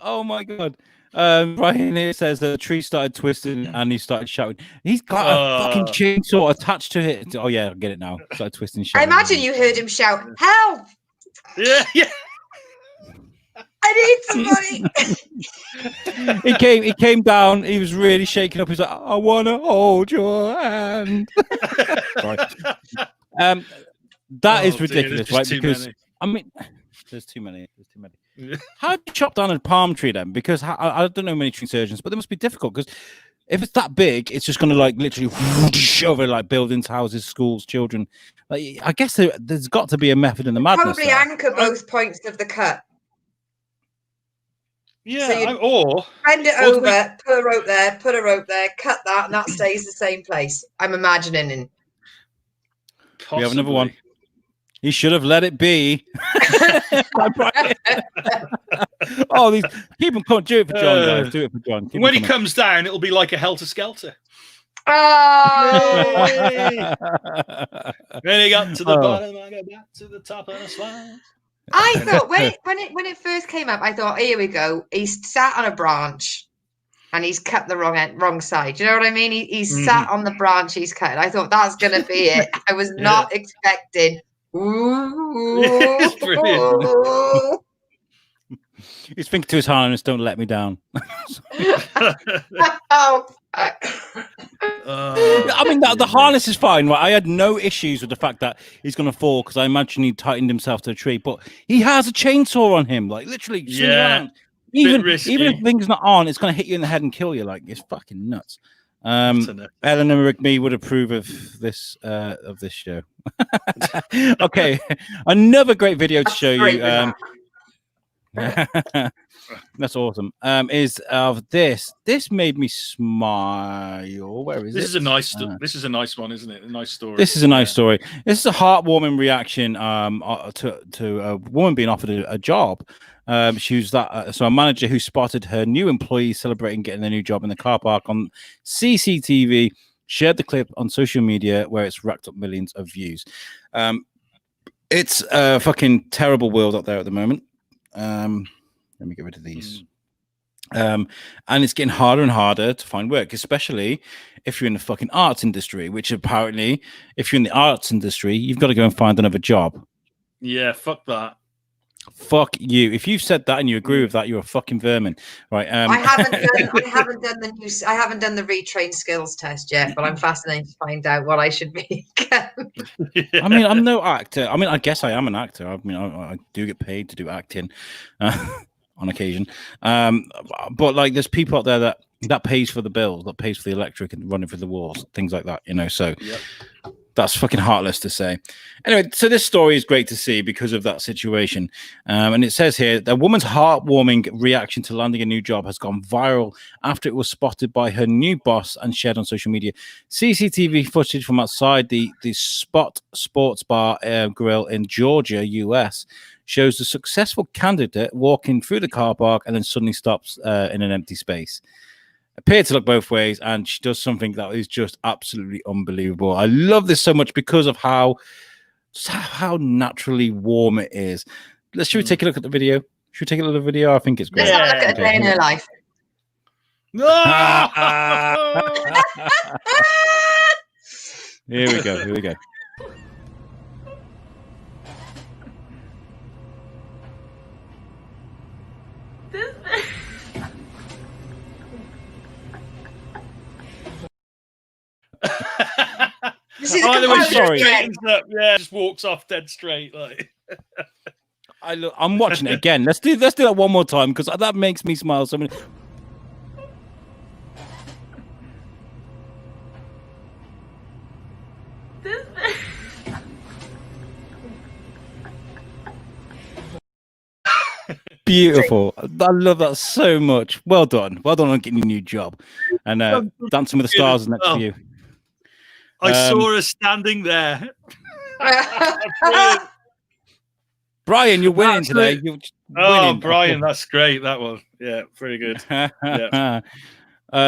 Oh my god. Brian here says that the tree started twisting and he started shouting. He's got a fucking chainsaw attached to it. Oh yeah, I get it now. Started twisting. I imagine you heard him shout, "Help! Yeah. I need somebody." He came down. He was really shaking up. He's like, "I want to hold your hand." Right. That is ridiculous, right? Because I mean, there's too many. How do you chop down a palm tree then? Because I don't know many tree surgeons, but they must be difficult. Because if it's that big, it's just going to like literally over like buildings, houses, schools, children. Like, I guess there's got to be a method in the madness. Probably anchor both points of the cut. Yeah, So or bend it over, put a rope there, cut that, and that stays the same place. I'm imagining. We have another one. He should have let it be. Oh, these keep him coming. Do it for John, guys. Do it for John. When he comes down, it'll be like a helter skelter. Oh! When he got to the bottom, I got back to the top of the slide. I thought when it first came up, I thought, here we go. He's sat on a branch and he's cut the wrong side. Do you know what I mean? He's sat on the branch he's cut. I thought that's gonna be it. I was not expecting. It's brilliant. He's thinking to his harness, "Don't let me down." Oh. I mean, the harness is fine. Right? I had no issues with the fact that he's going to fall because I imagine he tightened himself to a tree. But he has a chainsaw on him, like literally. Yeah. Even if the thing's not on, it's going to hit you in the head and kill you. Like, it's fucking nuts. Eleanor McMee would approve of this show. Okay, another great video to show you. That's awesome. Is of this. This made me smile. Where is this? It? This is a nice one, isn't it? A nice story. This is a nice story. This is a heartwarming reaction to a woman being offered a job. She was so a manager who spotted her new employee celebrating getting a new job in the car park on CCTV shared the clip on social media where it's racked up millions of views. It's a fucking terrible world out there at the moment. Let me get rid of these. And it's getting harder and harder to find work, especially if you're in the fucking arts industry, which apparently, if you're in the arts industry, you've got to go and find another job. Yeah, fuck that. Fuck you. If you've said that and you agree with that, you're a fucking vermin, right? I haven't done the retrain skills test yet, but I'm fascinated to find out what I should be. I mean, I'm no actor. I mean, I guess I am an actor. I mean, I do get paid to do acting on occasion. But like, there's people out there that pays for the bills, that pays for the electric and running through the walls, things like that. You know, so. Yep. That's fucking heartless to say. Anyway, so this story is great to see because of that situation. And it says here, the woman's heartwarming reaction to landing a new job has gone viral after it was spotted by her new boss and shared on social media. CCTV footage from outside the Spot Sports Bar grill in Georgia, US, shows the successful candidate walking through the car park and then suddenly stops in an empty space. Appeared to look both ways, and she does something that is just absolutely unbelievable. I love this so much because of how naturally warm it is. Should we take a look at the video? Should we take a look at the video? I think it's great. Let's have a look at a day in her life. No! Here we go. Here we go. You see the Oh, the way she Sorry. straightens up, yeah, just walks off dead straight. Like, I'm watching it again. Let's do that one more time because that makes me smile so many. Beautiful. I love that so much. Well done on getting your new job. And Dancing with the Stars is next for you. I saw her standing there. Brian, you're winning today. You're winning. Brian, that's great. That one. Yeah, pretty good. Yeah.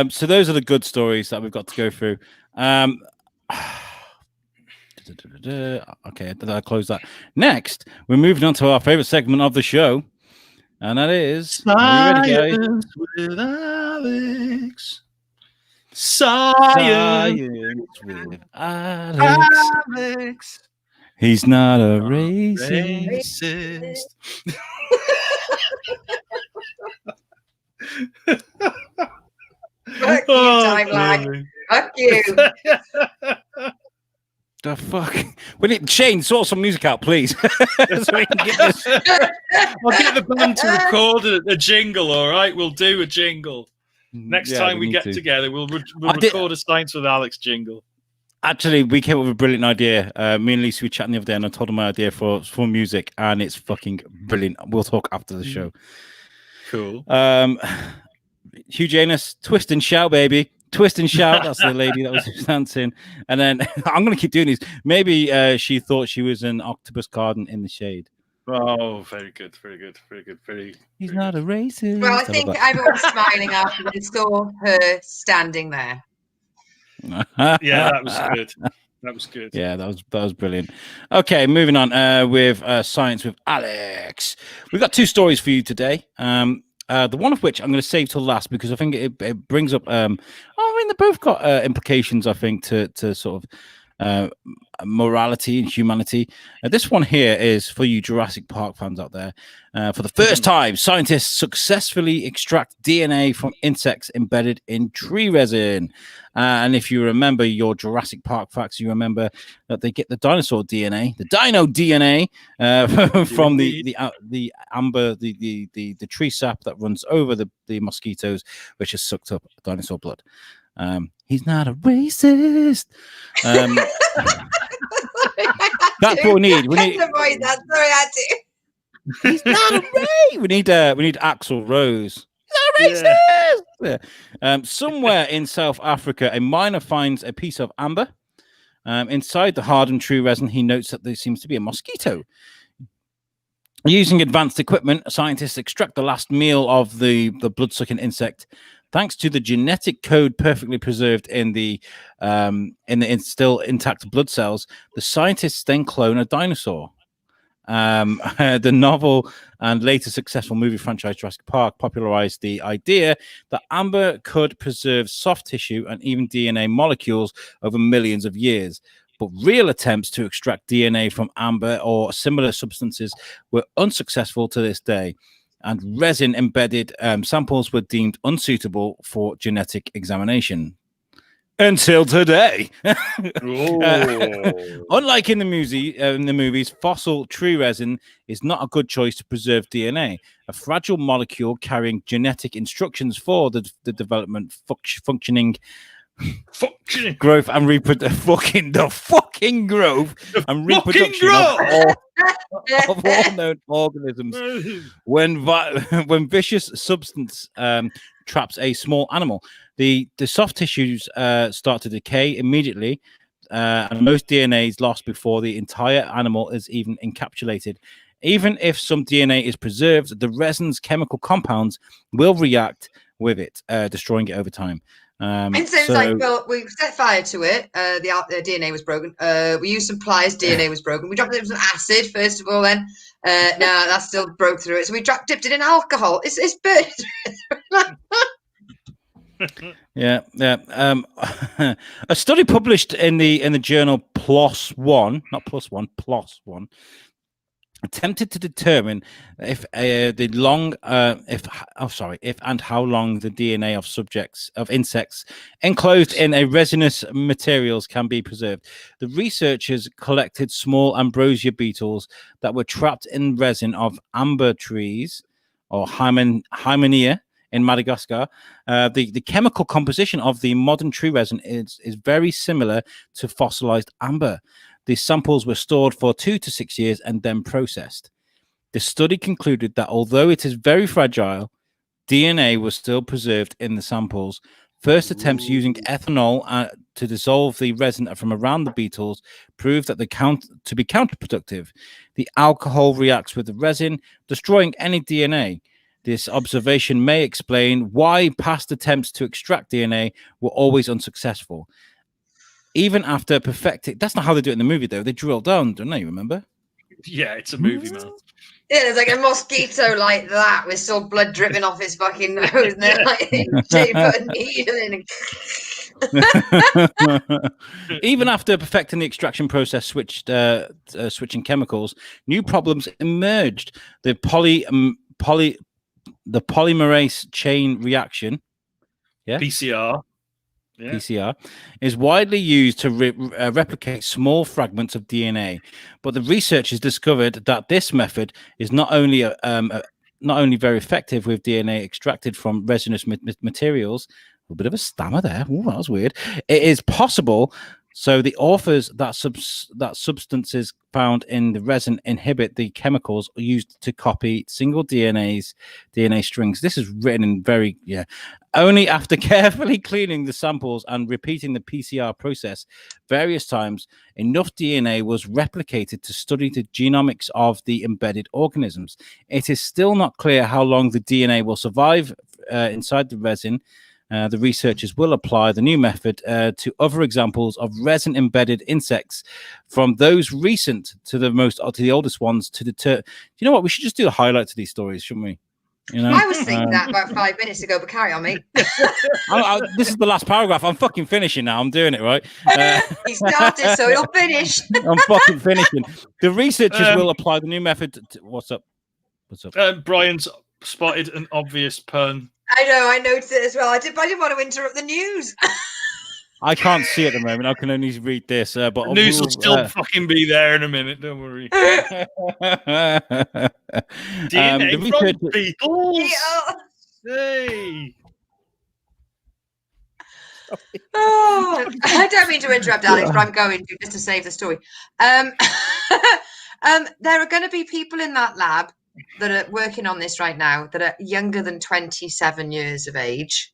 So those are the good stories that we've got to go through. Okay, did I close that? Next, we're moving on to our favorite segment of the show. And that is Science with Alex. Science with Alex. He's not a racist. Fuck you, timeline. Fuck you. The fuck? We need Shane, sort some music out, please. So we can get this. I'll get the band to record a jingle, all right? We'll do a jingle. Next time we get together, we'll record a Science with Alex jingle. Actually, we came up with a brilliant idea. Me and Lisa were chatting the other day, and I told her my idea for music, and it's fucking brilliant. We'll talk after the show. Cool. Hugh Janus, twist and shout, baby. Twist and shout. That's the lady that was dancing. And then I'm going to keep doing these. Maybe she thought she was an octopus garden in the shade. Oh, very good. Very good. Very good. He's not a racist. Well, I think everyone was smiling after they saw her standing there. Yeah, that was good. That was good. Yeah, that was brilliant. Okay, moving on with Science with Alex. We've got two stories for you today. The one of which I'm going to save till last because I think it brings up. I mean, they both got implications. I think to sort of morality and humanity. This one here is for you Jurassic Park fans out there. For the first time, scientists successfully extract DNA from insects embedded in tree resin. And if you remember your Jurassic Park facts, you remember that they get the dinosaur DNA, the dino DNA, from the amber, the tree sap that runs over the mosquitoes, which has sucked up dinosaur blood. He's not a racist. That's what we need. We need. Avoid that. Sorry, I do. He's not a racist. We need Axl Rose. He's not racist. Yeah. Somewhere in South Africa, a miner finds a piece of amber. Inside the hardened tree resin, he notes that there seems to be a mosquito. Using advanced equipment, scientists extract the last meal of the blood-sucking insect. Thanks to the genetic code perfectly preserved in the still intact blood cells, the scientists then clone a dinosaur. The novel and later successful movie franchise Jurassic Park popularized the idea that amber could preserve soft tissue and even DNA molecules over millions of years. But real attempts to extract DNA from amber or similar substances were unsuccessful to this day, and resin-embedded samples were deemed unsuitable for genetic examination. Until today. Unlike in the movies, fossil tree resin is not a good choice to preserve DNA, a fragile molecule carrying genetic instructions for the development functioning growth and reproduction. The fucking growth and reproduction of all known organisms. When vicious substance traps a small animal, the soft tissues start to decay immediately, and most DNA is lost before the entire animal is even encapsulated. Even if some DNA is preserved, the resin's chemical compounds will react with it, destroying it over time. It seems like, well, we set fire to it. The DNA was broken. We used some pliers. DNA was broken. We dropped it in some acid first of all. Then no, that still broke through it. So we dipped it in alcohol. It's burnt. Yeah. A study published in the journal PLOS One, not Plus One, PLOS One, attempted to determine if and how long the DNA of insects enclosed in a resinous materials can be preserved. The researchers collected small ambrosia beetles that were trapped in resin of amber trees or Hymenaea in Madagascar. The chemical composition of the modern tree resin is very similar to fossilized amber. The samples were stored for 2 to 6 years and then processed. The study concluded that although it is very fragile, DNA was still preserved in the samples. First attempts using ethanol to dissolve the resin from around the beetles proved that to be counterproductive. The alcohol reacts with the resin, destroying any DNA. This observation may explain why past attempts to extract DNA were always unsuccessful. Even after perfecting, that's not how they do it in the movie, though. They drill down, don't they? Remember? Yeah, it's a movie, man. Yeah, there's like a mosquito like that with still blood dripping off his fucking nose, and they're like, Jay put a needle in. Even after perfecting the extraction process, switching chemicals, new problems emerged. The polymerase chain reaction, PCR. Yeah. PCR is widely used to replicate small fragments of DNA, but the researchers discovered that this method is not only very effective with DNA extracted from resinous materials. A bit of a stammer there. Ooh, that was weird. It is possible. So the authors that substances found in the resin inhibit the chemicals used to copy single DNA strings. This is written in only after carefully cleaning the samples and repeating the PCR process various times, enough DNA was replicated to study the genomics of the embedded organisms. It is still not clear how long the DNA will survive inside the resin. The researchers will apply the new method to other examples of resin-embedded insects, from those recent to the oldest ones. To deter, you know what? We should just do a highlight to these stories, shouldn't we? You know, I was thinking that about 5 minutes ago, but carry on, mate. This is the last paragraph. I'm fucking finishing now. I'm doing it right. He started, so he'll finish. I'm fucking finishing. The researchers will apply the new method. What's up? Brian's spotted an obvious pun. I noticed it as well. I didn't want to interrupt the news. I can't see at the moment. I can only read this. But the news will still fucking be there in a minute. Don't worry. DNA from beetles. Hey. Oh, I don't mean to interrupt, Alex, but I'm going to just to save the story. There are going to be people in that lab that are working on this right now that are younger than 27 years of age,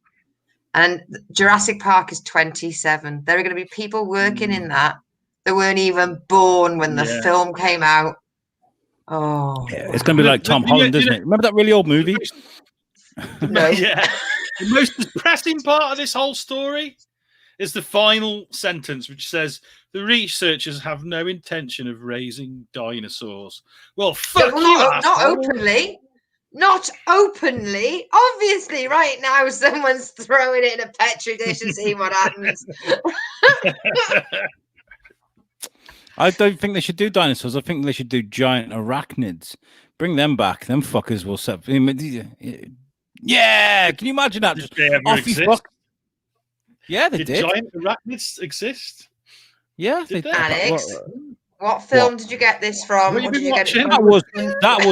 and Jurassic Park is 27. There are going to be people working in that weren't even born when the film came out. Oh, it's going to be like Tom Holland, isn't it? Remember that really old movie? No. Yeah. The most depressing part of this whole story is the final sentence, which says the researchers have no intention of raising dinosaurs. Well, fuck you, not openly. Not openly. Obviously, right now someone's throwing it in a petri dish and seeing what happens. I don't think they should do dinosaurs. I think they should do giant arachnids. Bring them back. Them fuckers will set. Yeah, can you imagine that? Just off you fuck. Yeah, they did. Giant arachnids exist? Yeah, they did. Alex, what film did you get this from? What did you get it from? That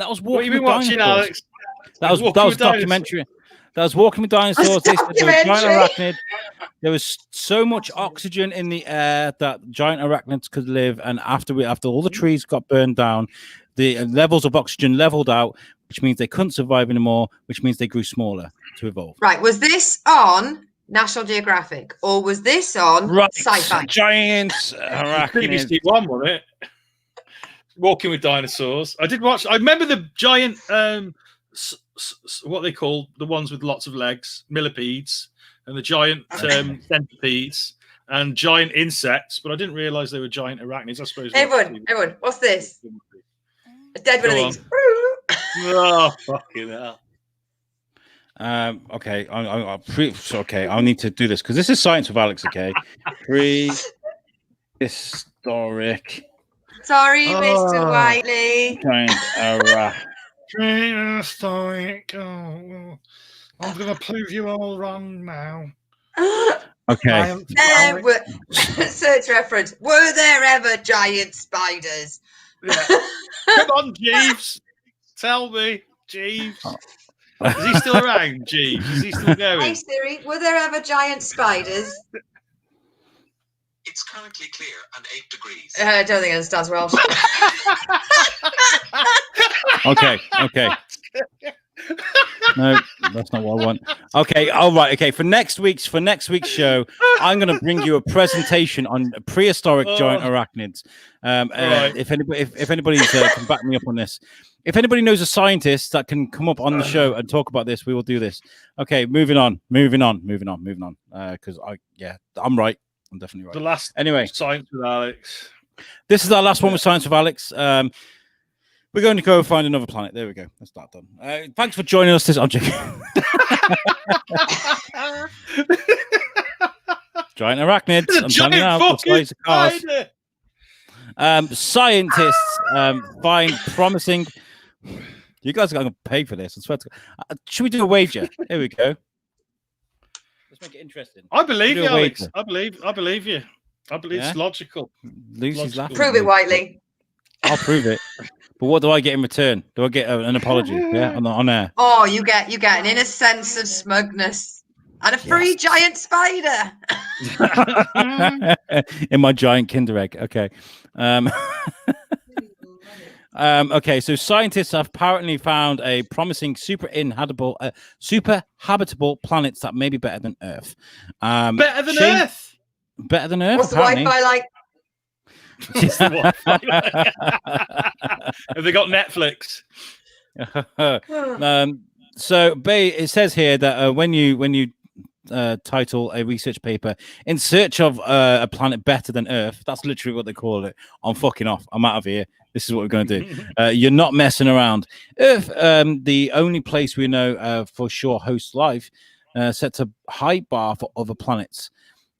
was what have you been watching, Alex? That was documentary. that was walking with dinosaurs. They said there were giant Documentary. arachnid. There was so much oxygen in the air that giant arachnids could live. And after all the trees got burned down, the levels of oxygen leveled out, which means they couldn't survive anymore, which means they grew smaller to evolve. Right. Was this on National Geographic or was this on Sci-Fi? Giant arachnids. BBC One, wasn't it? Walking with dinosaurs. I did watch. I remember the giant, what they call the ones with lots of legs, millipedes, and the giant centipedes and giant insects. But I didn't realise they were giant arachnids. I suppose. Everyone, what's this? A dead one of these. Oh, fucking hell. Okay, I'll need to do this because this is science with Alex. Okay, prehistoric Sorry, Mr. Whiteley. giant arachnid. Prehistoric. Oh, I'm gonna prove you all wrong now. Okay. Search reference. Were there ever giant spiders? Yeah. Come on, Jeeves. Tell me, Jeeves. Is he still around, Jeeves? Is he still going? Hey Siri, were there ever giant spiders? It's currently clear and 8 degrees. I don't think it understands Welsh. Okay. No, that's not what I want. Okay, all right. Okay, for next week's show, I'm going to bring you a presentation on prehistoric giant arachnids. Right. If anybody can back me up on this, if anybody knows a scientist that can come up on the show and talk about this, we will do this. Okay, moving on. Because I'm right. I'm definitely right. The last anyway, science with Alex. This is our last one with Science with Alex. We're going to go find another planet. There we go. That's that done. Thanks for joining us. I'm joking. Giant arachnids. I'm telling you now. Scientists find promising. You guys are going to pay for this. I swear to God. Should we do a wager? Here we go. Let's make it interesting. I believe you, Alex. I believe you. I believe it's logical. Lucy's laughing. Prove it, Whiteley. I'll prove it. But what do I get in return? Do I get an apology? Yeah, on air. Oh, you get an inner sense of smugness and a free giant spider. In my giant Kinder Egg. Okay. Okay, so scientists have apparently found a promising super habitable planets that may be better than Earth. Better than Earth? Better than Earth? What's the Wi-Fi like? Have they got Netflix? So it says here that when you title a research paper in search of a planet better than Earth, that's literally what they call it. I'm fucking off. I'm out of here. This is what we're going to do. You're not messing around. Earth, the only place we know for sure hosts life, sets a high bar for other planets.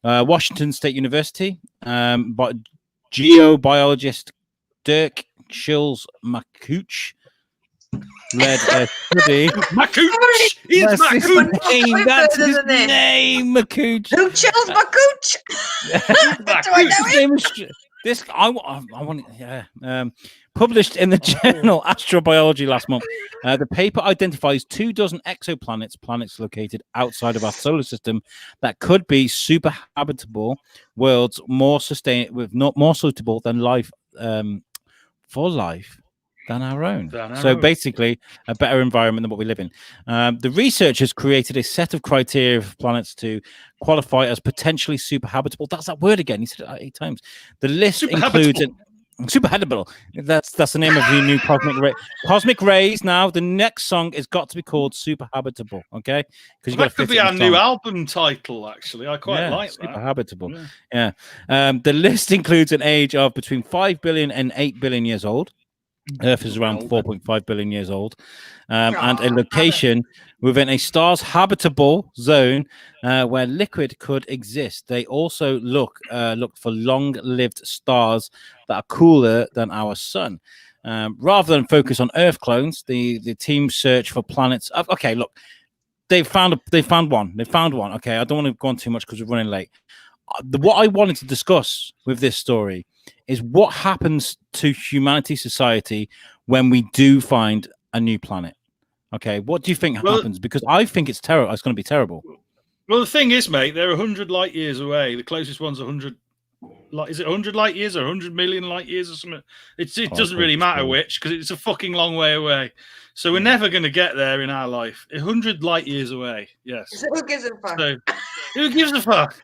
Washington State University, but geobiologist Dirk Schulz-Makouch led a study. Makouch! He's Makouch! That's his name, Makouch. Who chills Makouch? Do I know him? Published in the journal Astrobiology last month. The paper identifies 24 exoplanets, planets located outside of our solar system, that could be super habitable worlds, more suitable than life for life than our own. Basically, a better environment than what we live in. The researchers created a set of criteria for planets to qualify as potentially super habitable. That's that word again. He said it 8 times. The list includes super habitable. That's the name of the new cosmic rays. Now the next song has got to be called Super Habitable. Okay, because that could be our new album title. Actually, I quite like that. Super Habitable. Yeah. The list includes an age of between 5 billion and 8 billion years old. Earth is around 4.5 billion years old, and a location within a star's habitable zone where liquid could exist. They also looked for long-lived stars that are cooler than our sun. Rather than focus on Earth clones, the team search for planets. Okay, look, they found one. Okay, I don't want to go on too much because we're running late. What I wanted to discuss with this story is what happens to humanity society when we do find a new planet. Okay, what do you think Well- happens? Because I think it's terrible. It's going to be terrible. Well, the thing is, mate, they're 100 light years away. The closest one's 100. Is it 100 light years or 100 million light years or something? It doesn't really matter which, because it's a fucking long way away. So we're never going to get there in our life. 100 light years away. Yes. So who gives a fuck? So who gives a fuck?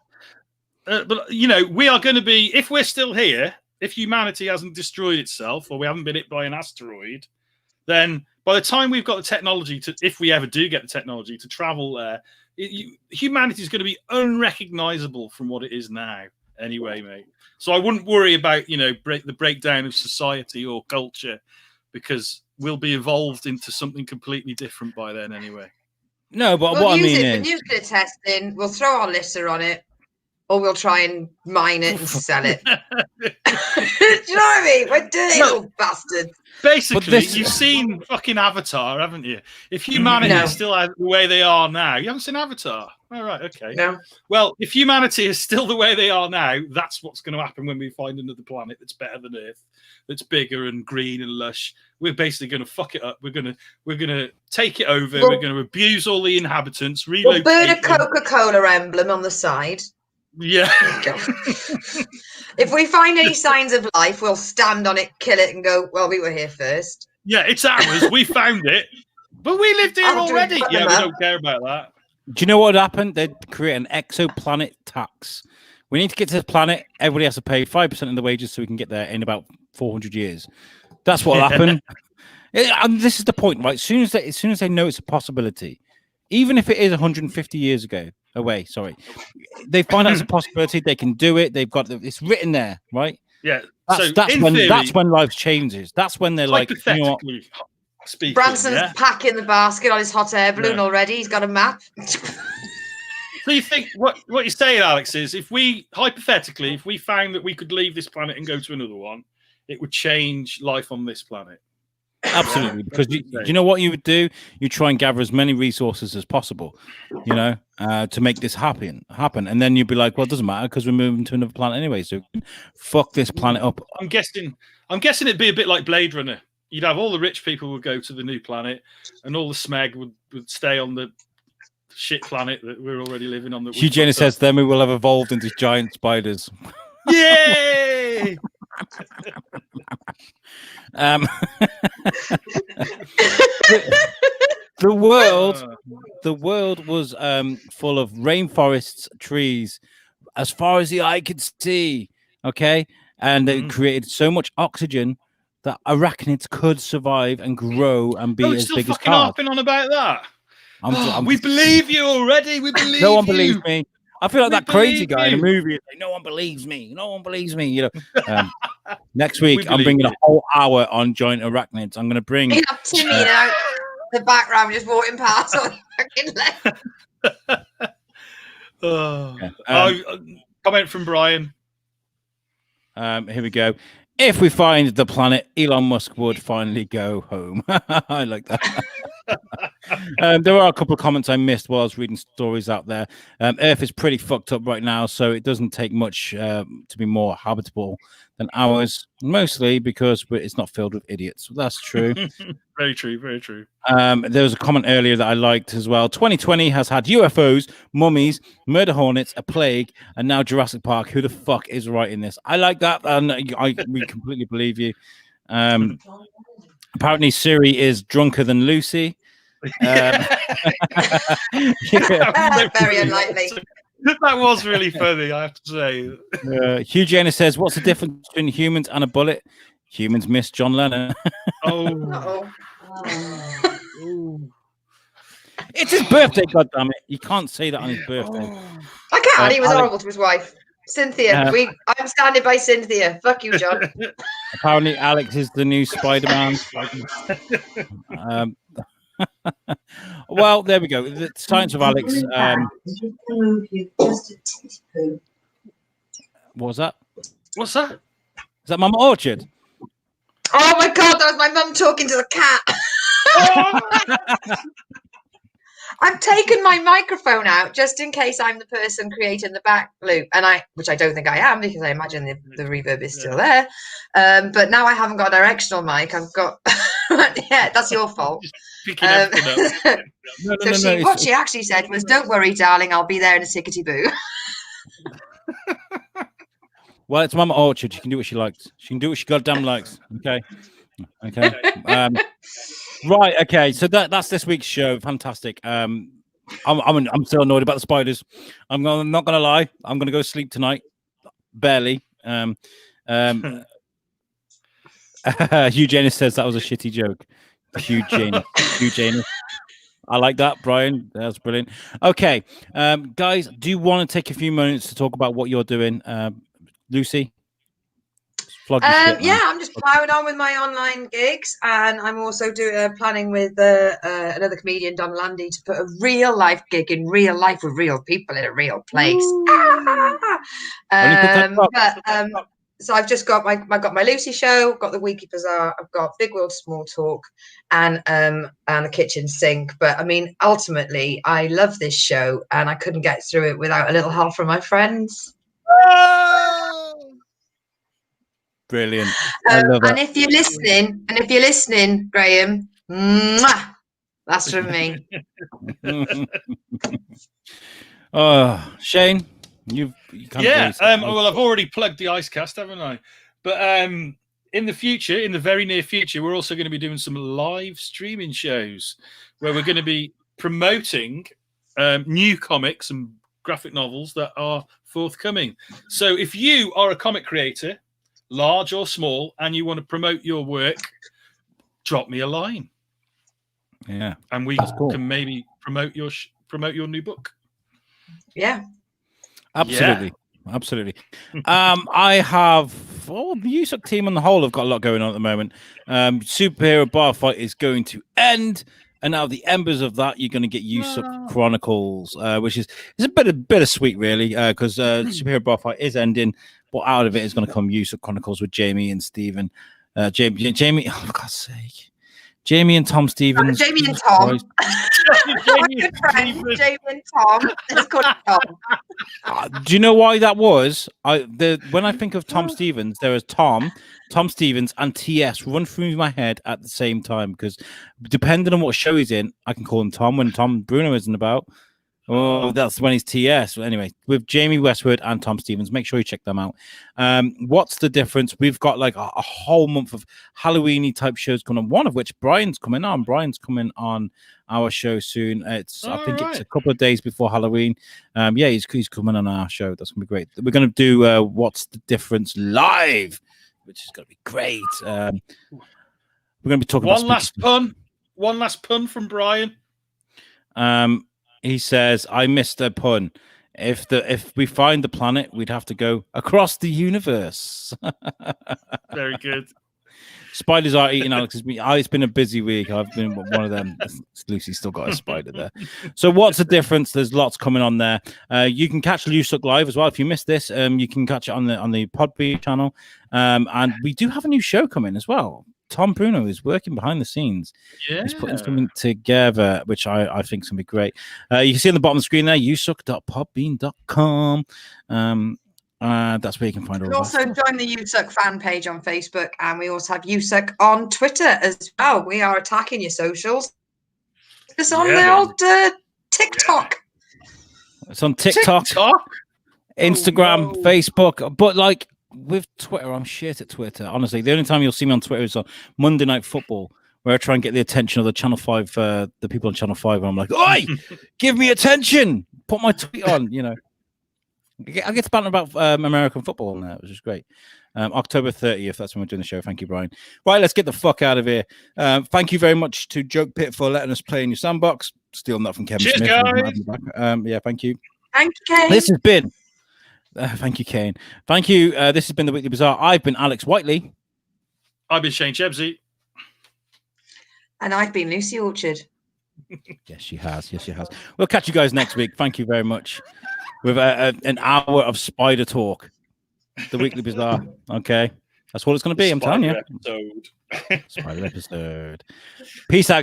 But you know, we are going to be, if we're still here, if humanity hasn't destroyed itself or we haven't been hit by an asteroid, then by the time we've got the technology to, if we ever do get the technology to travel there, humanity is going to be unrecognizable from what it is now. Anyway, mate. So I wouldn't worry about, you know, the breakdown of society or culture, because we'll be evolved into something completely different by then anyway. No, but We'll what I use mean it for is, nuclear testing. We'll throw our litter on it, or we'll try and mine it and sell it. Do you know what I mean? We're dirty little bastards. Basically, this- you've seen fucking Avatar, haven't you? If humanity No. is still the way they are now, you haven't seen Avatar. All right, okay. No. Well, if humanity is still the way they are now, that's what's going to happen when we find another planet that's better than Earth, that's bigger and green and lush. We're basically going to fuck it up. We're going to take it over. Well- we're going to abuse all the inhabitants. We'll Relocate burn a them. Coca-Cola emblem on the side. Yeah. If we find any signs of life, we'll stand on it, kill it, and go, well, we were here first. Yeah, it's ours. We found it, but we lived here I'll already. drink Yeah, we them up. don't care about that. do you know what would happen? They'd create an exoplanet tax. We need to get to this planet. Everybody has to pay 5% of the wages so we can get there in about 400 years. That's what'll happen. And this is the point, right? As soon as they know it's a possibility, even if it is 150 years away, sorry, they find out it's a possibility. They can do it. They've got it's written there, right? Yeah. That's in when theory, that's when life changes. That's when they're like, you know what? hypothetically speaking, Branson's yeah? packing the basket on his hot air balloon Yeah. already. He's got a map. So you think what you're saying, Alex, is if we hypothetically, if we found that we could leave this planet and go to another one, it would change life on this planet. Absolutely, because do you know what you would do? You try and gather as many resources as possible, you know, to make this happen, and then you'd be like, well, it doesn't matter because we're moving to another planet anyway, so fuck this planet up. I'm guessing it'd be a bit like Blade Runner. You'd have all the rich people would go to the new planet, and all the smeg would stay on the shit planet that we're already living on. That Hugh Jenner says, then we will have evolved into giant spiders. "Yay!" The world was full of rainforests, trees, as far as the eye could see. Okay, and they created so much oxygen that arachnids could survive and grow and be as still big as fucking cars. harping on about that. I'm We believe you already. We believe no one you. believes me. I feel like We that crazy believe guy in a you. movie. Like, no one believes me. No one believes me. You know. Next week, I'm believe bringing you. a whole hour on giant arachnids. I'm going to bring. You have Timmy out the background just walking past on the fucking left. Comment from Brian. Here we go. If we find the planet, Elon Musk would finally go home. I like that. There are a couple of comments I missed while I was reading stories out there. Earth is pretty fucked up right now, so it doesn't take much to be more habitable than ours, mostly because it's not filled with idiots. That's true. Very true. Very true. There was a comment earlier that I liked as well. 2020 has had UFOs, mummies, murder hornets, a plague, and now Jurassic Park. Who the fuck is writing this? I like that, and we completely believe you. Apparently, Siri is drunker than Lucy. Very unlikely. That was really funny, I have to say. Hugh Jenner says, "What's the difference between humans and a bullet? Humans miss John Lennon." Oh, It's his birthday, goddammit. You can't say that on his birthday. I can't. He was Alex- horrible to his wife. Cynthia. I'm standing by Cynthia. Fuck you, John. Apparently, Alex is the new Spider-Man. Well, there we go. The science of Alex. What was that? what's that? Is that Mama Orchard? Oh my god, that was my mum talking to the cat. I've taken my microphone out just in case I'm the person creating the back loop, which I don't think I am because I imagine the reverb is still there. But now I haven't got a directional mic. I've got Yeah, that's your fault. Just picking everything up. So what she actually said was, "Don't worry, darling, I'll be there in a tickety boo." Well, it's Mama Orchard. She can do what she likes. She can do what she goddamn likes. Okay. Right. Okay. So that's this week's show. Fantastic. I'm still annoyed about the spiders. I'm not gonna lie. I'm gonna go sleep tonight. Barely. Eugenius says that was a shitty joke. Eugenius. I like that, Brian. That's brilliant. Okay, guys, do you want to take a few moments to talk about what you're doing, Lucy? Yeah, I'm just plowing on with my online gigs, and I'm also planning with another comedian, Don Landy, to put a real life gig in real life with real people in a real place. So I've just got my Lucy show, got the Weekly Bazaar, I've got Big World Small Talk, and the Kitchen Sink. But I mean, ultimately, I love this show, and I couldn't get through it without a little help from my friends. Brilliant. I love and if you're listening, Graham, mwah, that's from me. Shane, you can't. Well, I've already plugged the Icecast, haven't I? But in the future, in the very near future, we're also going to be doing some live streaming shows where we're going to be promoting new comics and graphic novels that are forthcoming. So if you are a comic creator, large or small, and you want to promote your work, drop me a line. Yeah, and we can maybe promote your new book. Yeah, absolutely. I have the USUK team on the whole have got a lot going on at the moment. Superhero Bar Fight is going to end, and out of the embers of that, you're going to get USUK Chronicles, which is a bit of sweet, really, because Superhero Bar Fight is ending, but out of it is going to come USUK Chronicles with Jamie and Stephen. Jamie, oh, for God's sake. Jamie and Tom Stevens. Jamie and Tom. Jamie and Tom. Let's call it Tom. Do you know why that was? When I think of Tom Stevens, there is Tom Stevens, and TS run through my head at the same time, because depending on what show he's in, I can call him Tom when Tom Bruno isn't about. Oh, that's when he's TS. Anyway, with Jamie Westwood and Tom Stevens, make sure you check them out. What's the difference? We've got like a whole month of Halloween-y type shows coming on, one of which Brian's coming on. Brian's coming on our show soon. I think it's a couple of days before Halloween. He's coming on our show. That's gonna be great. We're gonna do What's the Difference live, which is gonna be great. We're gonna be talking about one last pun from Brian. He says, I missed a pun. If we find the planet, we'd have to go across the universe. Very good. Spiders are eating Alex. It's been a busy week. I've been one of them. Lucy's still got a spider there. So what's the difference? There's lots coming on there. You can catch USUK live as well. If you missed this, you can catch it on the Podbean channel. And we do have a new show coming as well. Tom Bruno is working behind the scenes. Yeah. He's putting something together, which I think is going to be great. You can see on the bottom of the screen there, usuk.podbean.com. That's where you can find all. Also join the USUK fan page on Facebook, and we also have USUK on Twitter as well. We are attacking your socials. It's on the old TikTok. It's on TikTok, Instagram, Facebook, but like with Twitter, I'm shit at Twitter. Honestly, the only time you'll see me on Twitter is on Monday Night Football, where I try and get the attention of the Channel 5, the people on Channel 5, and I'm like, oi, give me attention. Put my tweet on, you know. I get to banter about American football now, which is great. October 30th, that's when we're doing the show. Thank you, Brian. Right, let's get the fuck out of here. Thank you very much to Joke Pit for letting us play in your sandbox. Stealing that from Kevin Cheers, Smith. Guys. Thank you. Thank you, Kane. This has been... thank you, Kane. Thank you. This has been the Weekly Bazaar. I've been Alex Whiteley. I've been Shane Chebsey. And I've been Lucy Orchard. Yes, she has. We'll catch you guys next week. Thank you very much. With an hour of spider talk. The Weekly Bazaar. Okay. That's what it's going to be. I'm telling you. Spider episode. Peace out.